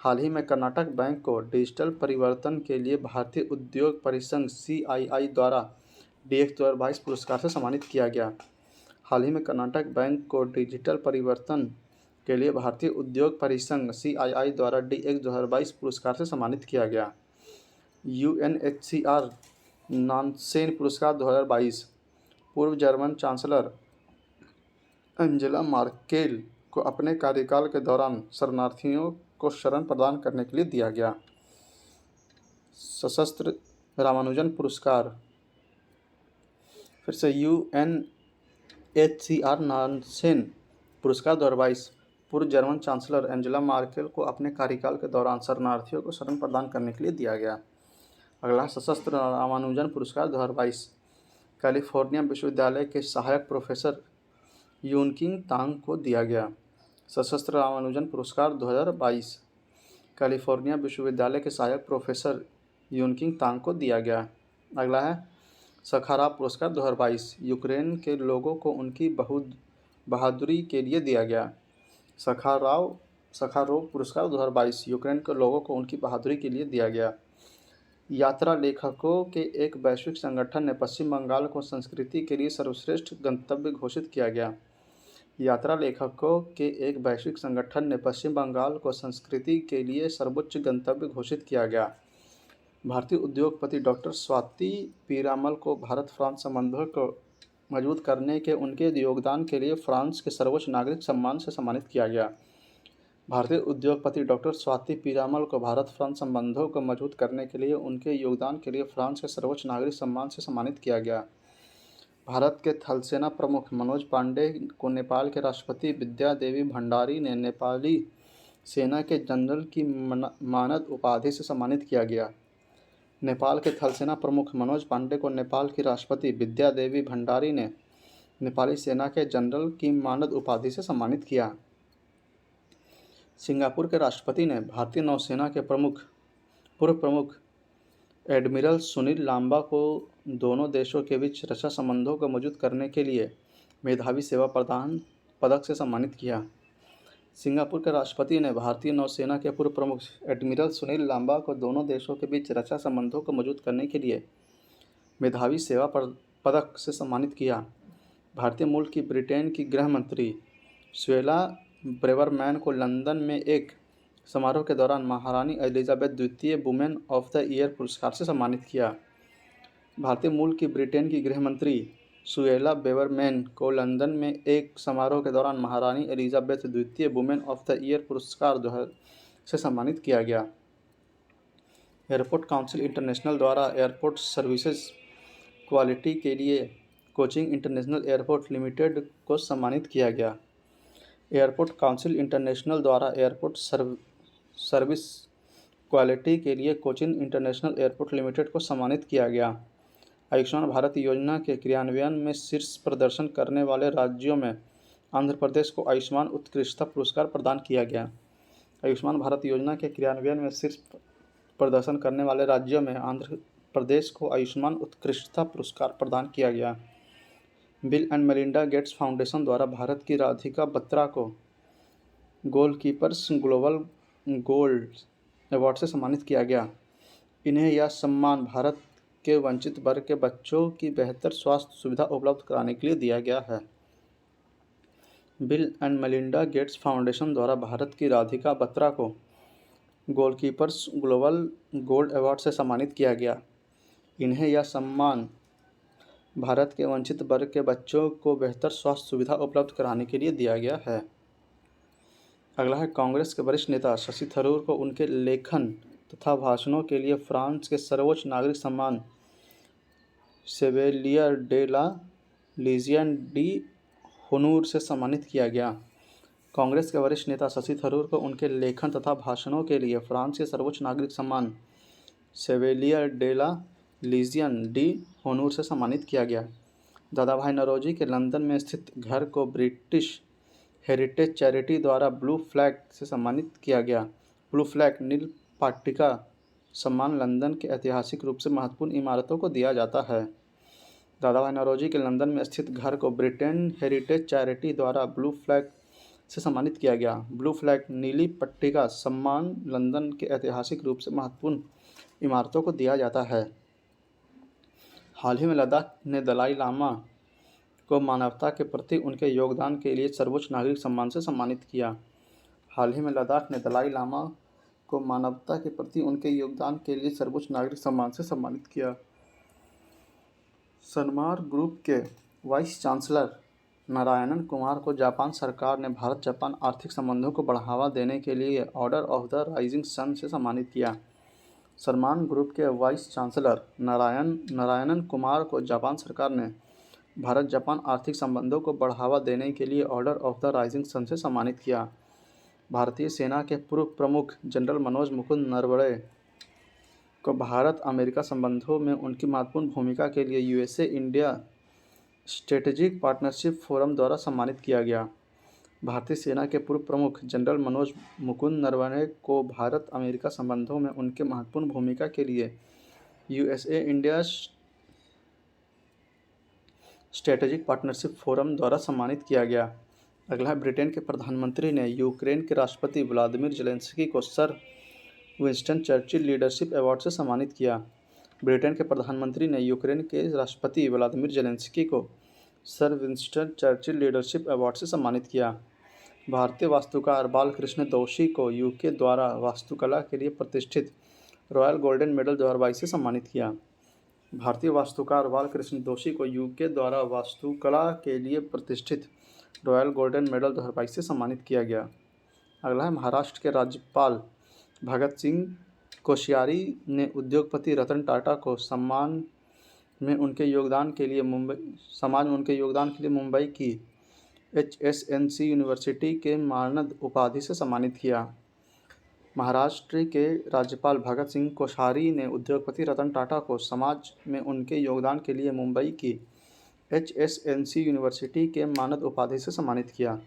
हाल ही में कर्नाटक बैंक को डिजिटल परिवर्तन के लिए भारतीय उद्योग परिसंघ CII द्वारा DX 2022 पुरस्कार से सम्मानित किया गया। हाल ही में कर्नाटक बैंक को डिजिटल परिवर्तन के लिए भारतीय उद्योग परिसंघ CII द्वारा DX 2022 पुरस्कार से सम्मानित किया गया। UNHCR नानसेन पुरस्कार 2022 पूर्व जर्मन चांसलर एंजेला मार्केल को अपने कार्यकाल के दौरान शरणार्थियों को शरण प्रदान करने के लिए दिया गया। सशस्त्र रामानुजन पुरस्कार फिर से UNHCR नानसेन पुरस्कार 2022 पूर्व जर्मन चांसलर एंजेला मार्केल को अपने कार्यकाल के दौरान शरणार्थियों को शरण प्रदान करने के लिए दिया गया। अगला सशस्त्र रामानुजन पुरस्कार 2022 कैलिफोर्निया विश्वविद्यालय के सहायक प्रोफेसर यूनकिंग तांग को दिया गया। सशस्त्र रामानुजन पुरस्कार 2022 कैलिफोर्निया विश्वविद्यालय के सहायक प्रोफेसर यूनकिंग तांग को दिया गया। अगला है सखाराव पुरस्कार 2022 यूक्रेन के लोगों को उनकी बहादुरी के लिए दिया गया। सखारोव पुरस्कार 2022 यूक्रेन के लोगों को उनकी बहादुरी के लिए दिया गया। यात्रा लेखकों के एक वैश्विक संगठन ने पश्चिम बंगाल को संस्कृति के लिए सर्वश्रेष्ठ गंतव्य घोषित किया गया। यात्रा लेखकों के एक वैश्विक संगठन ने पश्चिम बंगाल को संस्कृति के लिए सर्वोच्च गंतव्य घोषित किया गया। भारतीय उद्योगपति डॉक्टर स्वाति पीरामल को भारत फ्रांस संबंधों को मजबूत करने के उनके योगदान के लिए फ्रांस के सर्वोच्च नागरिक सम्मान से सम्मानित किया गया। भारतीय उद्योगपति डॉक्टर स्वाति पीरामल को भारत फ्रांस संबंधों को मजबूत करने के लिए उनके योगदान के लिए फ्रांस के सर्वोच्च नागरिक सम्मान से सम्मानित किया गया। भारत के थल सेना प्रमुख मनोज पांडे को नेपाल के राष्ट्रपति विद्या देवी भंडारी ने नेपाली सेना के जनरल की मानद उपाधि से सम्मानित किया गया। नेपाल के थल सेना प्रमुख मनोज पांडे को नेपाल की राष्ट्रपति विद्या देवी भंडारी ने नेपाली सेना के जनरल की मानद उपाधि से सम्मानित किया। सिंगापुर के राष्ट्रपति ने भारतीय नौसेना के पूर्व प्रमुख एडमिरल सुनील लांबा को दोनों देशों के बीच रक्षा संबंधों को मजबूत करने के लिए मेधावी सेवा प्रदान पदक से सम्मानित किया। सिंगापुर के राष्ट्रपति ने भारतीय नौसेना के पूर्व प्रमुख एडमिरल सुनील लांबा को दोनों देशों के बीच रक्षा संबंधों को मजबूत करने के लिए मेधावी सेवा पदक से सम्मानित किया। भारतीय मूल की ब्रिटेन की गृह मंत्री सुएला ब्रेवरमैन को लंदन में एक समारोह के दौरान महारानी एलिजाबेथ द्वितीय वुमेन ऑफ द ईयर पुरस्कार से सम्मानित किया। भारतीय मूल की ब्रिटेन की गृह मंत्री सुएला ब्रेवरमैन को लंदन में एक समारोह के दौरान महारानी एलिजाबेथ द्वितीय वुमेन ऑफ द ईयर पुरस्कार से सम्मानित किया गया। एयरपोर्ट काउंसिल इंटरनेशनल द्वारा एयरपोर्ट सर्विसेज क्वालिटी के लिए कोचिंग इंटरनेशनल एयरपोर्ट लिमिटेड को सम्मानित किया गया। एयरपोर्ट काउंसिल इंटरनेशनल द्वारा एयरपोर्ट सर्विस क्वालिटी के लिए कोचिन इंटरनेशनल एयरपोर्ट लिमिटेड को सम्मानित किया गया। आयुष्मान भारत योजना के क्रियान्वयन में शीर्ष प्रदर्शन करने वाले राज्यों में आंध्र प्रदेश को आयुष्मान उत्कृष्टता पुरस्कार प्रदान किया गया। आयुष्मान भारत योजना के क्रियान्वयन में शीर्ष प्रदर्शन करने वाले राज्यों में आंध्र प्रदेश को आयुष्मान उत्कृष्टता पुरस्कार प्रदान किया गया। Bill and Melinda Gates foundation द्वारा भारत की राधिका बत्रा को गोलकीपर्स ग्लोबल गोल्ड अवार्ड से सम्मानित किया गया। इन्हें यह सम्मान भारत के वंचित वर्ग के बच्चों की बेहतर स्वास्थ्य सुविधा उपलब्ध कराने के लिए दिया गया है। Bill and Melinda Gates foundation द्वारा भारत की राधिका बत्रा को गोलकीपर्स ग्लोबल गोल्ड अवार्ड से सम्मानित किया गया। इन्हें यह सम्मान भारत के वंचित वर्ग के बच्चों को बेहतर स्वास्थ्य सुविधा उपलब्ध कराने के लिए दिया गया है। अगला है कांग्रेस के वरिष्ठ नेता शशि थरूर को उनके लेखन तथा भाषणों के लिए फ्रांस के सर्वोच्च नागरिक सम्मान Chevalier de la Legion de Honneur से सम्मानित किया गया। कांग्रेस के वरिष्ठ नेता शशि थरूर को उनके लेखन तथा भाषणों के लिए फ्रांस के सर्वोच्च नागरिक सम्मान Chevalier de la Legion de Honneur से सम्मानित किया गया। दादा भाई नौरोजी के लंदन में स्थित घर को ब्रिटिश हेरिटेज चैरिटी द्वारा ब्लू फ्लैग से सम्मानित किया गया। ब्लू फ्लैग नील पाटिका सम्मान लंदन के ऐतिहासिक रूप से महत्वपूर्ण इमारतों को दिया जाता है। दादा भाई नौरोजी के लंदन में स्थित घर को ब्रिटेन हेरिटेज चैरिटी द्वारा ब्लू फ्लैग से सम्मानित किया गया। ब्लू फ्लैग नीली पट्टी का सम्मान लंदन के ऐतिहासिक रूप से महत्वपूर्ण इमारतों को दिया जाता है। हाल ही में लद्दाख ने दलाई लामा को मानवता के प्रति उनके योगदान के लिए सर्वोच्च नागरिक सम्मान से सम्मानित किया। हाल ही में लद्दाख ने दलाई लामा को मानवता के प्रति उनके योगदान के लिए सर्वोच्च नागरिक सम्मान से सम्मानित किया। सनमार ग्रुप के वाइस चांसलर नारायणन कुमार को जापान सरकार ने भारत जापान आर्थिक संबंधों को बढ़ावा देने के लिए Order of the Rising Sun से सम्मानित किया। सनमान ग्रुप के वाइस चांसलर नारायणन कुमार को जापान सरकार ने भारत जापान आर्थिक संबंधों को बढ़ावा देने के लिए Order of the Rising Sun से सम्मानित किया। भारतीय सेना के पूर्व प्रमुख जनरल मनोज मुकुंद नरवणे को भारत अमेरिका संबंधों में उनकी महत्वपूर्ण भूमिका के लिए USA India strategic partnership forum द्वारा सम्मानित किया गया। भारतीय सेना के पूर्व प्रमुख जनरल मनोज मुकुंद नरवणे को भारत अमेरिका संबंधों में उनके महत्वपूर्ण भूमिका के लिए USA India strategic partnership forum द्वारा सम्मानित किया गया। अगला है, ब्रिटेन के प्रधानमंत्री ने यूक्रेन के राष्ट्रपति व्लादिमीर ज़ेलेंस्की को sir Winston Churchill leadership award से सम्मानित किया। ब्रिटेन के प्रधानमंत्री ने यूक्रेन के राष्ट्रपति व्लादिमीर ज़ेलेंस्की को sir Winston Churchill leadership award से सम्मानित किया। भारतीय वास्तुकार बालकृष्ण दोषी को यूके द्वारा वास्तुकला के लिए प्रतिष्ठित रॉयल गोल्डन मेडल 2022 से सम्मानित किया। भारतीय वास्तुकार बालकृष्ण दोषी को यूके द्वारा वास्तुकला के लिए प्रतिष्ठित रॉयल गोल्डन मेडल 2022 से सम्मानित किया गया। अगला है, महाराष्ट्र के राज्यपाल भगत सिंह कोश्यारी ने उद्योगपति रतन टाटा को समाज में उनके योगदान के लिए मुंबई की HSNC यूनिवर्सिटी के मानद उपाधि से सम्मानित किया। महाराष्ट्र के राज्यपाल भगत सिंह कोश्यारी ने उद्योगपति रतन टाटा को समाज में उनके योगदान के लिए मुंबई की HSNC यूनिवर्सिटी के मानद उपाधि से सम्मानित किया।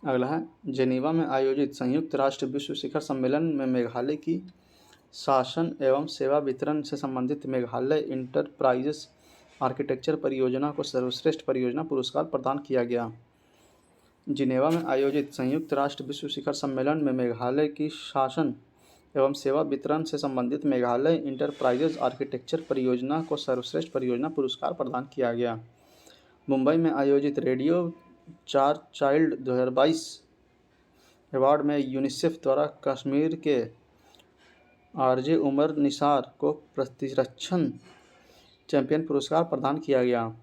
अगला है, जेनीवा में आयोजित संयुक्त राष्ट्र विश्व शिखर सम्मेलन में मेघालय की शासन एवं सेवा वितरण से संबंधित मेघालय इंटरप्राइजेस आर्किटेक्चर परियोजना को सर्वश्रेष्ठ परियोजना पुरस्कार प्रदान किया गया। जिनेवा में आयोजित संयुक्त राष्ट्र विश्व शिखर सम्मेलन में मेघालय की शासन एवं सेवा वितरण से संबंधित मेघालय इंटरप्राइजेज आर्किटेक्चर परियोजना को सर्वश्रेष्ठ परियोजना पुरस्कार प्रदान किया गया। मुंबई में आयोजित रेडियो चाइल्ड 2022 अवार्ड में यूनिसेफ द्वारा कश्मीर के आरजे उमर निसार को प्रतिरक्षण चैंपियन पुरस्कार प्रदान किया गया।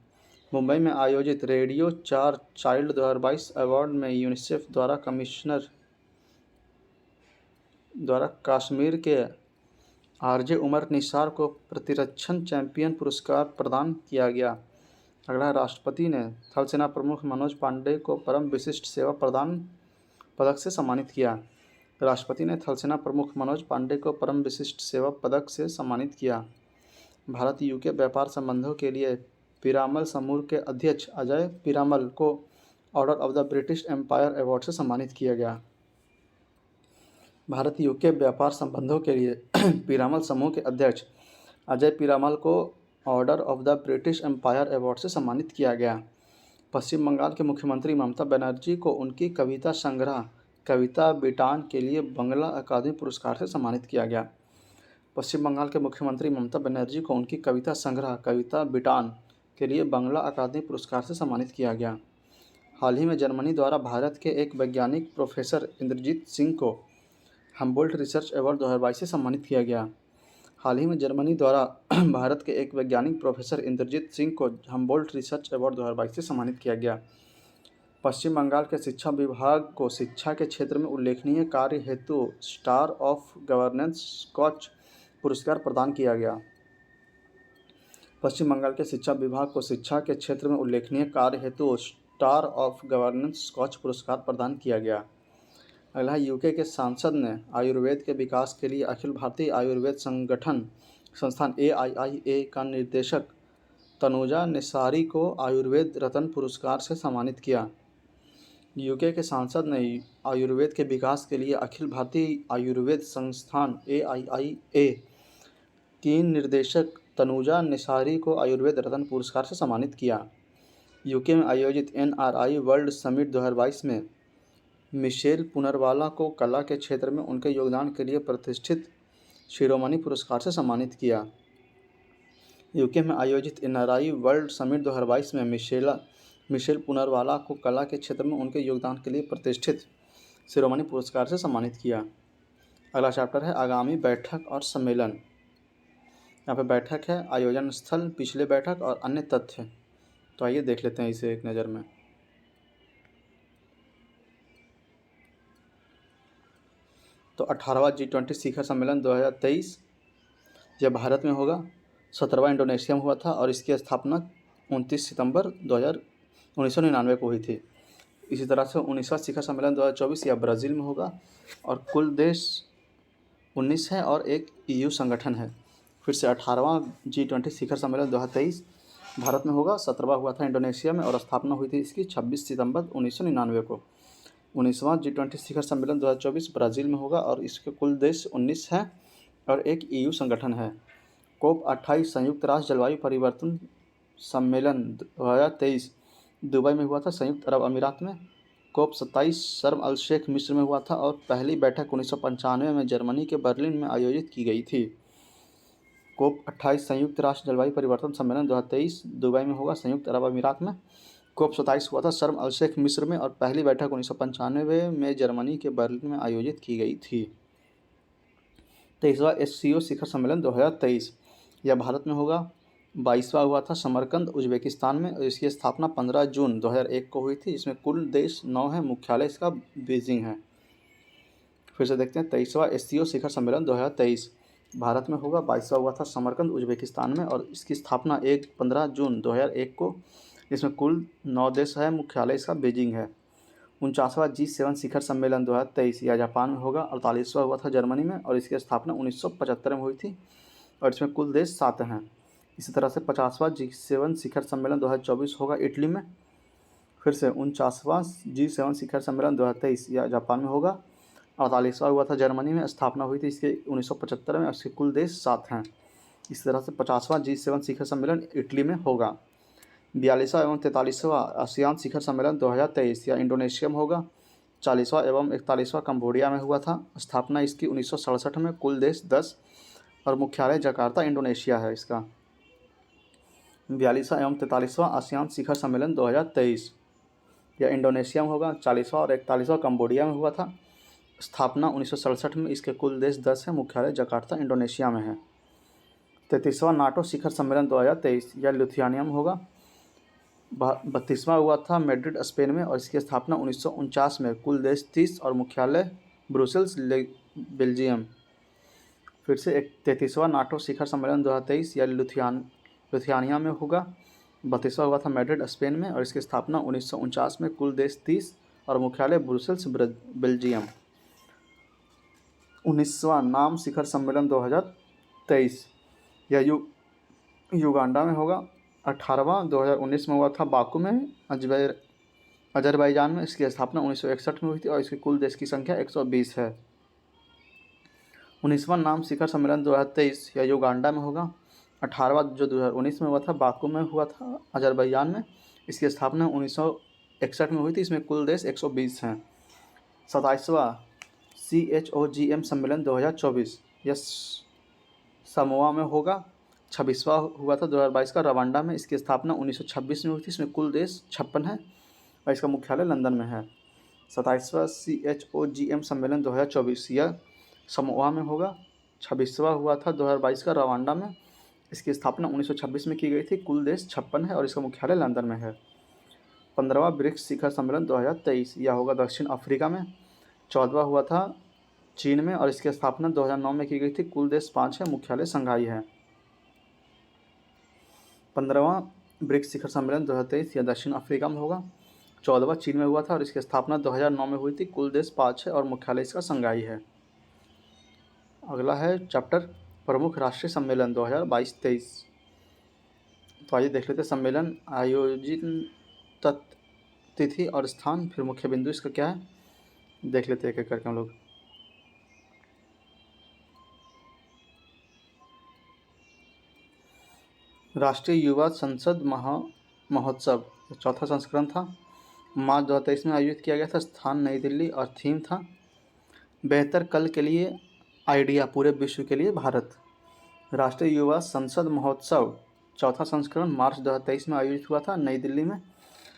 मुंबई में आयोजित रेडियो चाइल्ड 2022 अवार्ड में यूनिसेफ द्वारा कमिश्नर द्वारा कश्मीर के आरजे उमर निसार को प्रतिरक्षण चैंपियन पुरस्कार प्रदान किया गया। अगला, राष्ट्रपति ने थल सेना प्रमुख मनोज पांडे को परम विशिष्ट सेवा प्रदान पदक से सम्मानित किया। राष्ट्रपति ने थल सेना प्रमुख मनोज पांडे को परम विशिष्ट सेवा पदक से सम्मानित किया। भारत यूके व्यापार संबंधों के लिए पीरामल समूह के अध्यक्ष अजय पीरामल को Order of the British Empire award से सम्मानित किया गया। भारत यूके व्यापार संबंधों के लिए पीरामल समूह के अध्यक्ष अजय पीरामल को Order of the British Empire award से सम्मानित किया गया। पश्चिम बंगाल के मुख्यमंत्री ममता बनर्जी को उनकी कविता संग्रह कविता बिटान के लिए बंगला अकादमी पुरस्कार से सम्मानित किया गया। पश्चिम बंगाल के मुख्यमंत्री ममता बनर्जी को उनकी कविता संग्रह कविता बिटान के लिए बंगला अकादमी पुरस्कार से सम्मानित किया गया। हाल ही में जर्मनी द्वारा भारत के एक वैज्ञानिक प्रोफेसर इंद्रजीत सिंह को हम्बोल्ट रिसर्च अवार्ड 2022 से सम्मानित किया गया। हाल ही में जर्मनी द्वारा भारत के एक वैज्ञानिक प्रोफेसर इंद्रजीत सिंह को हम्बोल्ट रिसर्च अवार्ड 2022 से सम्मानित किया गया। पश्चिम बंगाल के शिक्षा विभाग को शिक्षा के क्षेत्र में उल्लेखनीय कार्य हेतु स्टार ऑफ गवर्नेंस स्कॉच पुरस्कार प्रदान किया गया। पश्चिम बंगाल के शिक्षा विभाग को शिक्षा के क्षेत्र में उल्लेखनीय कार्य हेतु स्टार ऑफ गवर्नेंस स्कॉच पुरस्कार प्रदान किया गया। अगला, यूके के सांसद ने आयुर्वेद के विकास के लिए अखिल भारतीय आयुर्वेद संस्थान AIIA का निर्देशक तनुजा निसारी को आयुर्वेद रत्न पुरस्कार से सम्मानित किया। यूके के सांसद ने आयुर्वेद के विकास के लिए अखिल भारतीय आयुर्वेद संस्थान AIIA की निर्देशक तनुजा निसारी को आयुर्वेद रत्न पुरस्कार से सम्मानित किया। यूके में आयोजित NRI वर्ल्ड समिट 2022 में मिशेल पुनरवाला को कला के क्षेत्र में उनके योगदान के लिए प्रतिष्ठित शिरोमणि पुरस्कार से सम्मानित किया। यूके में आयोजित NRI वर्ल्ड समिट 2022 में मिशेल पुनरवाला को कला के क्षेत्र में उनके योगदान के लिए प्रतिष्ठित शिरोमणि पुरस्कार से सम्मानित किया। अगला चैप्टर है आगामी बैठक और सम्मेलन। यहाँ पे बैठक है, आयोजन स्थल, पिछले बैठक और अन्य तथ्य। तो आइए देख लेते हैं इसे एक नज़र में। तो 18वां G20 शिखर सम्मेलन 2023 यह भारत में होगा। 17वां इंडोनेशिया में हुआ था और इसकी स्थापना 29 सितंबर 1999 को हुई थी। इसी तरह से 19वां शिखर सम्मेलन 2024 यह ब्राज़ील में होगा और कुल देश 19 है और एक EU संगठन है। फिर से 18वां G20 शिखर सम्मेलन 2023 भारत में होगा। 17वां हुआ था इंडोनेशिया में और स्थापना हुई थी इसकी 26 सितंबर 1999 को। 19वां G20 शिखर सम्मेलन 2024 ब्राज़ील में होगा और इसके कुल देश 19 हैं और एक EU संगठन है। COP28 संयुक्त राष्ट्र जलवायु परिवर्तन सम्मेलन 2023 दुबई में हुआ था, संयुक्त अरब अमीरात में। COP27 शर्म अल शेख मिस्र में हुआ था और पहली बैठक 1995 में जर्मनी के बर्लिन में आयोजित की गई थी। COP28 संयुक्त राष्ट्र जलवायु परिवर्तन सम्मेलन 2023 दुबई में होगा, संयुक्त अरब अमीरात में। COP27 हुआ था शर्म अल शेख मिस्र में और पहली बैठक 1995 में जर्मनी के बर्लिन में आयोजित की गई थी। 23वां SCO शिखर सम्मेलन 2023 यह भारत में होगा। 22वां हुआ था समरकंद उज्बेकिस्तान में और इसकी स्थापना 15 जून 2001 को हुई थी। इसमें कुल देश 9 है, मुख्यालय इसका बीजिंग है। फिर से देखते हैं 23वां SCO शिखर सम्मेलन 2023 भारत में होगा। 22वां हुआ था समरकंद उज्बेकिस्तान में और इसकी स्थापना 15 जून 2001 को। इसमें कुल 9 देश है, मुख्यालय इसका बीजिंग है। 49वां G7 शिखर सम्मेलन 2023 यह जापान में होगा। 48वां हुआ था जर्मनी में और इसकी स्थापना 1975 में हुई थी और इसमें कुल देश 7 हैं। इसी तरह से 50वां G7 शिखर सम्मेलन 2024 होगा इटली में। फिर से 49वां G7 शिखर सम्मेलन 2023 यह जापान में होगा। 48वां हुआ था जर्मनी में, स्थापना हुई थी इसके 1975 में और इसके कुल देश 7 हैं। इस तरह से 50वां G7 शिखर सम्मेलन इटली में होगा। 42वां एवं 43वां आसियान शिखर सम्मेलन 2023 यह इंडोनेशिया में होगा। 40वां एवं 41वां कंबोडिया में हुआ था, स्थापना इसकी 1967 में, कुल देश 10 और मुख्यालय जकार्ता इंडोनेशिया है इसका। 42वां एवं 43वां आसियान शिखर सम्मेलन 2023 यह इंडोनेशिया में होगा। 40वां और 41वां कंबोडिया में हुआ था, स्थापना 1967 में, इसके कुल देश 10 है, मुख्यालय जकार्ता इंडोनेशिया में है। 33वां नाटो शिखर सम्मेलन 2023 यह लिथुआनिया में होगा। 32वां हुआ था मैड्रिड स्पेन में और इसकी स्थापना 1949 में, कुल देश 30 और मुख्यालय ब्रुसेल्स बेल्जियम। फिर से 33वां नाटो शिखर सम्मेलन 2023 यह लिथुआनिया में होगा। 32वां हुआ था मैड्रिड स्पेन में और इसकी स्थापना 1949 में, कुल देश 30 और मुख्यालय ब्रुसेल्स बेल्जियम। 19वां नाम शिखर सम्मेलन 2023 यह युगांडा में होगा। 18वां 2019 में हुआ था बाकू में अजरबैजान में, इसकी स्थापना 1961 में हुई थी और इसके कुल देश की संख्या 120 है। 19वां नाम शिखर सम्मेलन 2023 यह युगांडा में होगा। 18वां जो 2019 में हुआ था बाकू में हुआ था अजरबैजान में, इसकी स्थापना 1961 में हुई थी, इसमें कुल देश 120 हैं। 27वां CHOGM सम्मेलन 2024 यह समोआ में होगा। 26वां हुआ था 2022 का रवांडा में, इसकी स्थापना 1926 में हुई थी, इसमें कुल देश 56 है और इसका मुख्यालय लंदन में है। 27वां CHOGM सम्मेलन 2024 यह समोआ में होगा। 26वां हुआ था 2022 का रवांडा में, इसकी स्थापना 1926 में की गई थी, कुल देश 56 है और इसका मुख्यालय लंदन में है। 15वां ब्रिक्स शिखर सम्मेलन 2023 यह होगा दक्षिण अफ्रीका में। 14वां हुआ था चीन में और इसकी स्थापना 2009 में की गई थी, कुल देश 5 है, मुख्यालय शंघाई है। 15वां ब्रिक्स शिखर सम्मेलन 2023 यह दक्षिण अफ्रीका में होगा। 14वां चीन में हुआ था और इसकी स्थापना 2009 में हुई थी, कुल देश 5 है और मुख्यालय इसका शंघाई है। अगला है चैप्टर प्रमुख राष्ट्रीय सम्मेलन 2022-23। तो आइए देख लेते हैं सम्मेलन, आयोजित तिथि और स्थान, फिर मुख्य बिंदु इसका क्या है, देख लेते हैं एक एक करके हम लोग। राष्ट्रीय युवा संसद महोत्सव चौथा संस्करण था। मार्च 2023 में आयोजित किया गया था। स्थान नई दिल्ली और थीम था बेहतर कल के लिए आइडिया पूरे विश्व के लिए भारत। राष्ट्रीय युवा संसद महोत्सव चौथा संस्करण मार्च 2023 में आयोजित हुआ था नई दिल्ली में।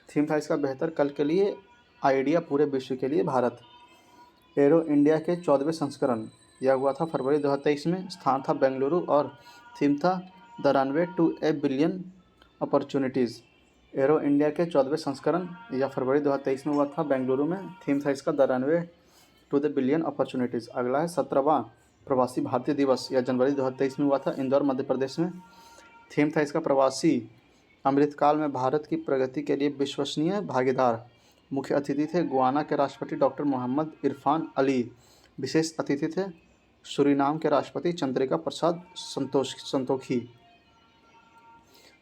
थीम था इसका बेहतर कल के लिए आइडिया पूरे विश्व के लिए भारत। एरो इंडिया के 14वें संस्करण यह हुआ था फरवरी 2023 में। स्थान था बेंगलुरु और थीम था the runway to a billion opportunities. Aero India के 14वें संस्करण यह फरवरी 2023 में हुआ था बेंगलुरु में। थीम था इसका the runway to the billion opportunities. अगला है 17वां प्रवासी भारतीय दिवस। यह जनवरी 2023 में हुआ था इंदौर मध्य प्रदेश में। थीम था इसका प्रवासी अमृतकाल में भारत की प्रगति के लिए विश्वसनीय भागीदार। मुख्य अतिथि थे गुयाना के राष्ट्रपति डॉक्टर मोहम्मद इरफान अली। विशेष अतिथि थे सूरीनाम के राष्ट्रपति चंद्रिका प्रसाद संतोखी।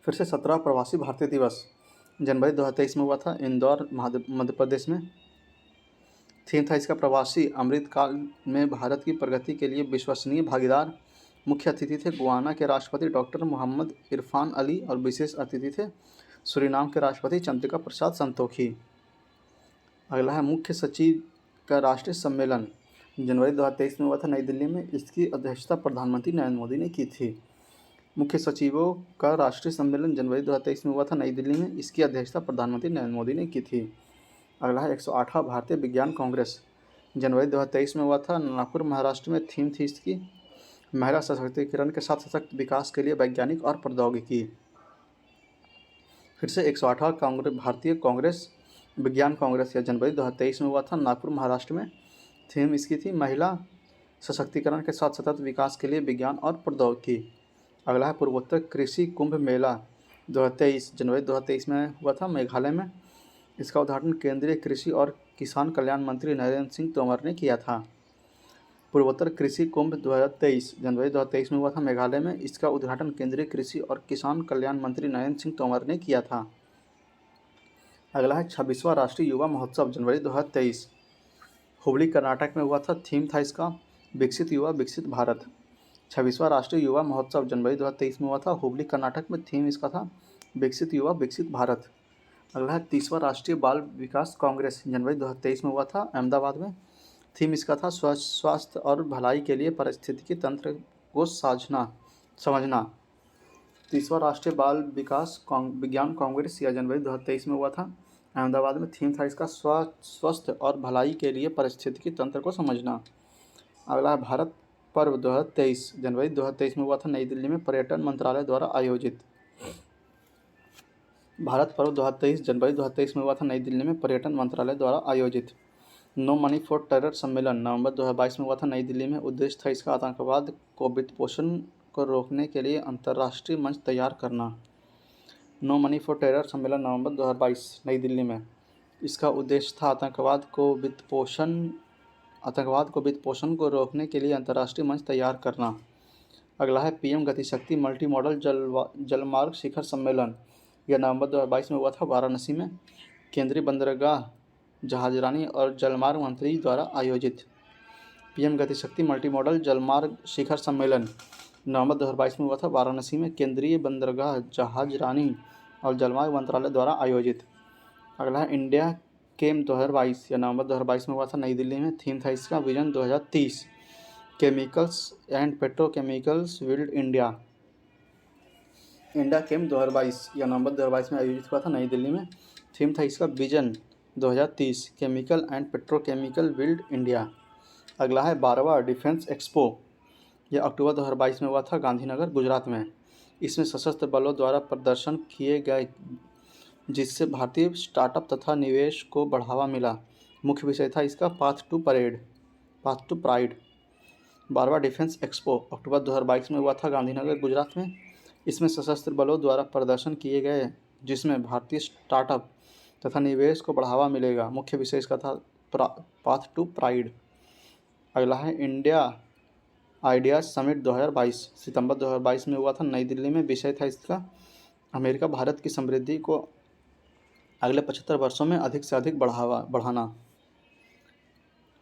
फिर से 17वां प्रवासी भारतीय दिवस जनवरी 2023 में हुआ था इंदौर मध्य प्रदेश में। थीम था इसका प्रवासी अमृतकाल में भारत की प्रगति के लिए विश्वसनीय भागीदार। मुख्य अतिथि थे गुयाना के राष्ट्रपति डॉक्टर मोहम्मद इरफान अली और विशेष अतिथि थे सूरीनाम के राष्ट्रपति चंद्रिका प्रसाद संतोखी। अगला है मुख्य सचिव का राष्ट्रीय सम्मेलन जनवरी 2023 में हुआ था नई दिल्ली में। इसकी अध्यक्षता प्रधानमंत्री नरेंद्र मोदी ने की थी। मुख्य सचिवों का राष्ट्रीय सम्मेलन जनवरी 2023 में हुआ था नई दिल्ली में। इसकी अध्यक्षता प्रधानमंत्री नरेंद्र मोदी ने की थी। अगला है 108वां भारतीय विज्ञान कांग्रेस जनवरी 2023 में हुआ था नागपुर महाराष्ट्र में। थीम थी इसकी महिला सशक्तिकरण के साथ सशक्त विकास के लिए वैज्ञानिक और प्रौद्योगिकी। फिर से 108वां भारतीय कांग्रेस विज्ञान कांग्रेस यह जनवरी 2023 में हुआ था नागपुर महाराष्ट्र में। थीम इसकी थी महिला सशक्तिकरण के साथ सतत विकास के लिए विज्ञान और प्रौद्योगिकी। अगला है पूर्वोत्तर कृषि कुंभ मेला 2023 जनवरी 2023 में हुआ था मेघालय में। इसका उद्घाटन केंद्रीय कृषि और किसान कल्याण मंत्री नरेंद्र सिंह तोमर ने किया था। पूर्वोत्तर कृषि कुंभ 2023 जनवरी 2023 में हुआ था मेघालय में। इसका उद्घाटन केंद्रीय कृषि और किसान कल्याण मंत्री नरेंद्र सिंह तोमर ने किया था। अगला है 26वां राष्ट्रीय युवा महोत्सव जनवरी 2023 हुबली कर्नाटक में हुआ था। थीम था इसका विकसित युवा विकसित भारत। 26वां राष्ट्रीय युवा महोत्सव जनवरी 2023 में हुआ था हुबली कर्नाटक में। थीम इसका था विकसित युवा विकसित भारत। अगला है 30वां राष्ट्रीय बाल विकास कांग्रेस जनवरी 2023 में हुआ था अहमदाबाद में। थीम इसका था स्वास्थ्य और भलाई के लिए पारिस्थितिकी तंत्र को समझना। 30वां राष्ट्रीय बाल विकास विज्ञान कांग्रेस यह जनवरी 2023 में हुआ था अहमदाबाद में। थीम था इसका स्वास्थ्य और भलाई के लिए पारिस्थितिकी तंत्र को समझना। अगला है भारत पर्व 2023 जनवरी 2023 में हुआ था नई दिल्ली में पर्यटन मंत्रालय द्वारा आयोजित। भारत पर्व 2023 जनवरी 2023 में हुआ था नई दिल्ली में पर्यटन मंत्रालय द्वारा आयोजित। नो मनी फॉर टेरर सम्मेलन नवंबर 2022 में हुआ था नई दिल्ली में। उद्देश्य था इसका आतंकवाद को वित्तपोषण को रोकने के लिए अंतर्राष्ट्रीय मंच तैयार करना। नो मनी फॉर टेरर सम्मेलन नवंबर 2022 नई दिल्ली में। इसका उद्देश्य था आतंकवाद को वित्तपोषण को रोकने के लिए अंतर्राष्ट्रीय मंच तैयार करना। अगला है पीएम गतिशक्ति मल्टी मॉडल जलमार्ग शिखर सम्मेलन। यह नवंबर 2022 में हुआ था वाराणसी में। केंद्रीय बंदरगाह जहाजरानी और जलमार्ग मंत्री द्वारा आयोजित। पीएम गतिशक्ति मल्टी मॉडल जलमार्ग शिखर सम्मेलन नवंबर 2022 में हुआ था वाराणसी में। केंद्रीय बंदरगाह जहाजरानी और जलमार्ग मंत्रालय द्वारा आयोजित। अगला है इंडिया केम 2022 या नवंबर 2022 में हुआ था नई दिल्ली में। थीम था इसका vision 2030 chemicals and petrochemicals build India. India Chem 2022 या नवंबर 2022 में आयोजित हुआ था नई दिल्ली में। थीम था इसका vision 2030 chemical and petrochemical build India. अगला है 12वां डिफेंस एक्सपो। यह अक्टूबर 2022 में हुआ था गांधीनगर गुजरात में। इसमें सशस्त्र बलों द्वारा प्रदर्शन किए गए जिससे भारतीय स्टार्टअप तथा निवेश को बढ़ावा मिला। मुख्य विषय था इसका पाथ टू प्राइड। 12वां डिफेंस एक्सपो अक्टूबर 2022 में हुआ था गांधीनगर गुजरात में। इसमें सशस्त्र बलों द्वारा प्रदर्शन किए गए जिसमें भारतीय स्टार्टअप तथा निवेश को बढ़ावा मिलेगा। मुख्य विषय इसका था पाथ टू प्राइड। अगला है इंडिया आइडियाज समिट 2022 सितंबर 2022 में हुआ था नई दिल्ली में। विषय था इसका अमेरिका भारत की समृद्धि को अगले 75 वर्षों में अधिक से अधिक बढ़ाना।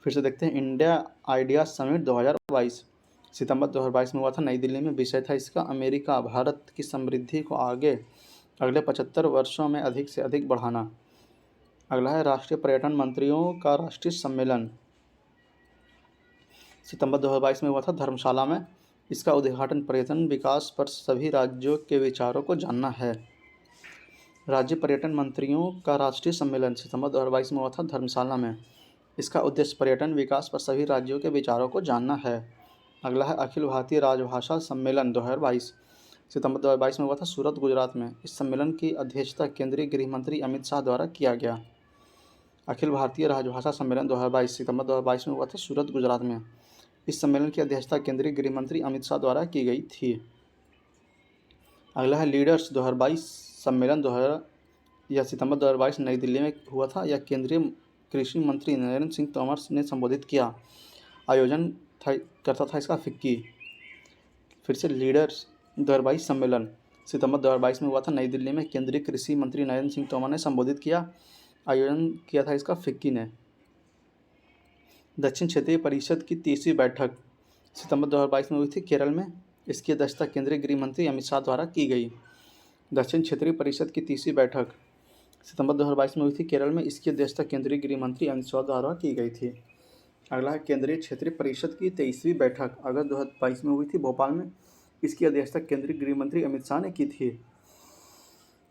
फिर से देखते हैं इंडिया आइडियाज समिट 2022 सितंबर 2022 में हुआ था नई दिल्ली में। विषय था इसका अमेरिका भारत की समृद्धि को आगे अगले 75 वर्षों में अधिक से अधिक बढ़ाना। अगला है राष्ट्रीय पर्यटन मंत्रियों का राष्ट्रीय सम्मेलन, सितंबर 2022 में हुआ था धर्मशाला में। इसका उद्घाटन पर्यटन विकास पर सभी राज्यों के विचारों को जानना है। राज्य पर्यटन मंत्रियों का राष्ट्रीय सम्मेलन सितंबर 2022 में हुआ था धर्मशाला में। इसका उद्देश्य पर्यटन विकास पर सभी राज्यों के विचारों को जानना है। अगला है अखिल भारतीय राजभाषा सम्मेलन 2022, सितंबर 2022 में हुआ था सूरत गुजरात में। इस सम्मेलन की अध्यक्षता केंद्रीय गृह मंत्री अमित शाह द्वारा किया गया। अखिल भारतीय राजभाषा सम्मेलन 2022 सितंबर 2022 में हुआ था सूरत गुजरात में। इस सम्मेलन की अध्यक्षता केंद्रीय गृह मंत्री अमित शाह द्वारा की गई थी। अगला है लीडर्स 2022 सम्मेलन 2000 यह सितंबर 2022 नई दिल्ली में हुआ था। यह केंद्रीय कृषि मंत्री नरेंद्र सिंह तोमर ने संबोधित किया। आयोजन करता था इसका फिक्की। फिर से लीडर्स 2022 सम्मेलन सितंबर 2022 में हुआ था नई दिल्ली में। केंद्रीय कृषि मंत्री नरेंद्र सिंह तोमर ने संबोधित किया। आयोजन किया था इसका फिक्की ने। दक्षिण क्षेत्रीय परिषद की 30वीं बैठक सितंबर 2022 में हुई थी केरल में। इसकी अध्यक्षता केंद्रीय गृह मंत्री अमित शाह द्वारा की गई। दक्षिण क्षेत्रीय परिषद की 30वीं बैठक सितंबर 2022 में हुई थी केरल में। इसकी अध्यक्षता केंद्रीय गृह मंत्री अमित शाह द्वारा की गई थी। अगला है केंद्रीय क्षेत्रीय परिषद की 23वीं बैठक अगस्त 2022 में हुई थी भोपाल में। इसकी अध्यक्षता केंद्रीय गृह मंत्री अमित शाह ने की थी।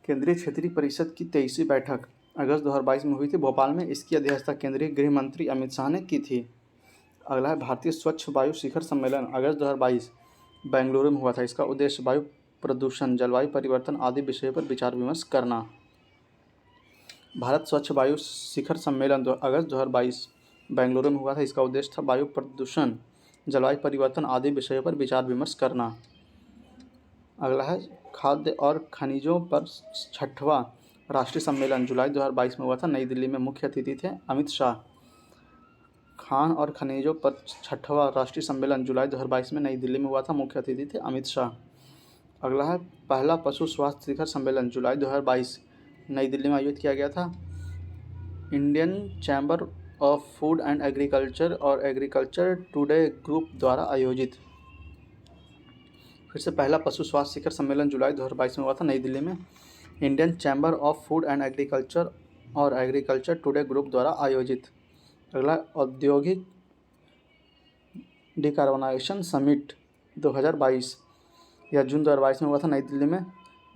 केंद्रीय क्षेत्रीय परिषद की 23वीं बैठक अगस्त 2022 में हुई थी भोपाल में। इसकी अध्यक्षता केंद्रीय गृह मंत्री अमित शाह ने की थी। अगला है भारतीय स्वच्छ वायु शिखर सम्मेलन अगस्त 2022 बेंगलुरु में हुआ था। इसका उद्देश्य वायु प्रदूषण, जलवायु परिवर्तन आदि विषयों पर विचार विमर्श करना। भारत स्वच्छ वायु शिखर सम्मेलन अगस्त 2022 बेंगलुरु में हुआ था। इसका उद्देश्य था वायु प्रदूषण, जलवायु परिवर्तन आदि विषयों पर विचार विमर्श करना। अगला है खाद्य और खनिजों पर 6वां राष्ट्रीय सम्मेलन जुलाई 2022 में हुआ था नई दिल्ली में। मुख्य अतिथि थे अमित शाह। खान और खनिजों पर 6वां राष्ट्रीय सम्मेलन जुलाई 2022 में नई दिल्ली में हुआ था। मुख्य अतिथि थे अमित शाह। अगला है पहला पशु स्वास्थ्य शिखर सम्मेलन जुलाई 2022 नई दिल्ली में आयोजित किया गया था। Indian chamber of food and agriculture और एग्रीकल्चर टुडे ग्रुप द्वारा आयोजित। फिर से पहला पशु स्वास्थ्य शिखर सम्मेलन जुलाई 2022 में हुआ था नई दिल्ली में। Indian chamber of food and agriculture और एग्रीकल्चर टुडे ग्रुप द्वारा आयोजित। अगला औद्योगिक डिकार्बोनाइजेशन समिट 2022 यह जून 2022 में हुआ था नई दिल्ली में।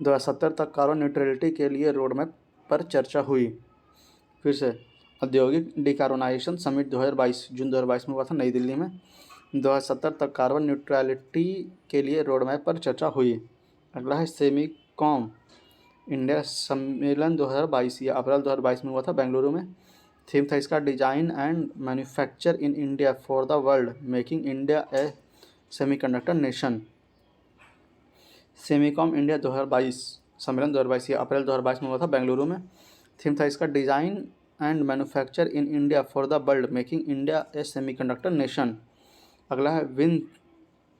2070 तक कार्बन न्यूट्रलिटी के लिए रोडमैप पर चर्चा हुई। फिर से औद्योगिक डिकार्बोनाइजेशन समिट 2022 जून 2022 में हुआ था नई दिल्ली में। 2070 तक कार्बन न्यूट्रलिटी के लिए रोडमैप पर चर्चा हुई। अगला है सेमीकॉम इंडिया सम्मेलन 2022 यह अप्रैल 2022 में हुआ था बेंगलुरु में। थीम था इसका design and manufacture in India for the world, making India a semiconductor nation. SemiCon India 2022 सम्मेलन 2022 यह अप्रैल 2022 में हुआ था बेंगलुरु में। थीम था इसका design and manufacture in India for the world, making India a semiconductor nation. अगला है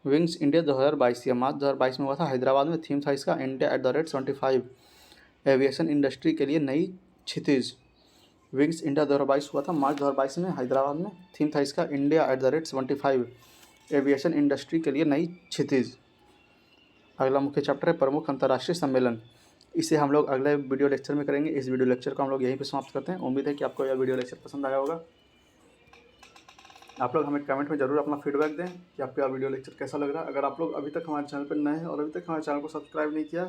विंग्स इंडिया 2022 यह मार्च 2022 में हुआ था हैदराबाद में। थीम था इसका इंडिया @75 एविएशन इंडस्ट्री के लिए नई क्षितिज। विंग्स इंडिया 2022 हुआ था मार्च 2022 में हैदराबाद में। थीम था इसका इंडिया @75 एविएशन इंडस्ट्री के लिए नई क्षितिज। अगला मुख्य चैप्टर है प्रमुख अंतर्राष्ट्रीय सम्मेलन। इसे हम लोग अगले वीडियो लेक्चर में करेंगे। इस वीडियो लेक्चर को हम लोग यहीं पे समाप्त करते हैं। उम्मीद है कि आपको यह वीडियो लेक्चर पसंद आया होगा। आप लोग हमें कमेंट में ज़रूर अपना फीडबैक दें कि आपको यह वीडियो लेक्चर कैसा लग रहा है। अगर आप लोग अभी तक हमारे चैनल पर नए हैं और अभी तक हमारे चैनल को सब्सक्राइब नहीं किया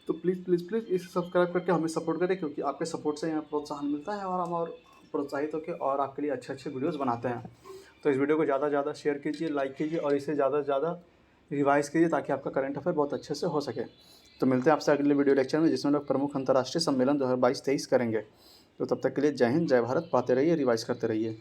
तो प्लीज़ प्लीज़ प्लीज़ इसे सब्सक्राइब करके हमें सपोर्ट करें, क्योंकि आपके सपोर्ट से हमें प्रोत्साहन मिलता है और हम और प्रोत्साहित होकर और आपके लिए अच्छे अच्छे वीडियोज़ बनाते हैं। तो इस वीडियो को ज़्यादा से ज़्यादा शेयर कीजिए, लाइक कीजिए और इसे ज़्यादा से ज़्यादा रिवाइज़ कीजिए ताकि आपका करंट अफेयर बहुत अच्छे से हो सके। तो मिलते हैं आपसे अगले वीडियो लेक्चर में जिसमें लोग प्रमुख अंतर्राष्ट्रीय सम्मेलन 2022-23 करेंगे। तो तब तक के लिए जय हिंद, जय भारत। पढ़ते रहिए, रिवाइज़ करते रहिए।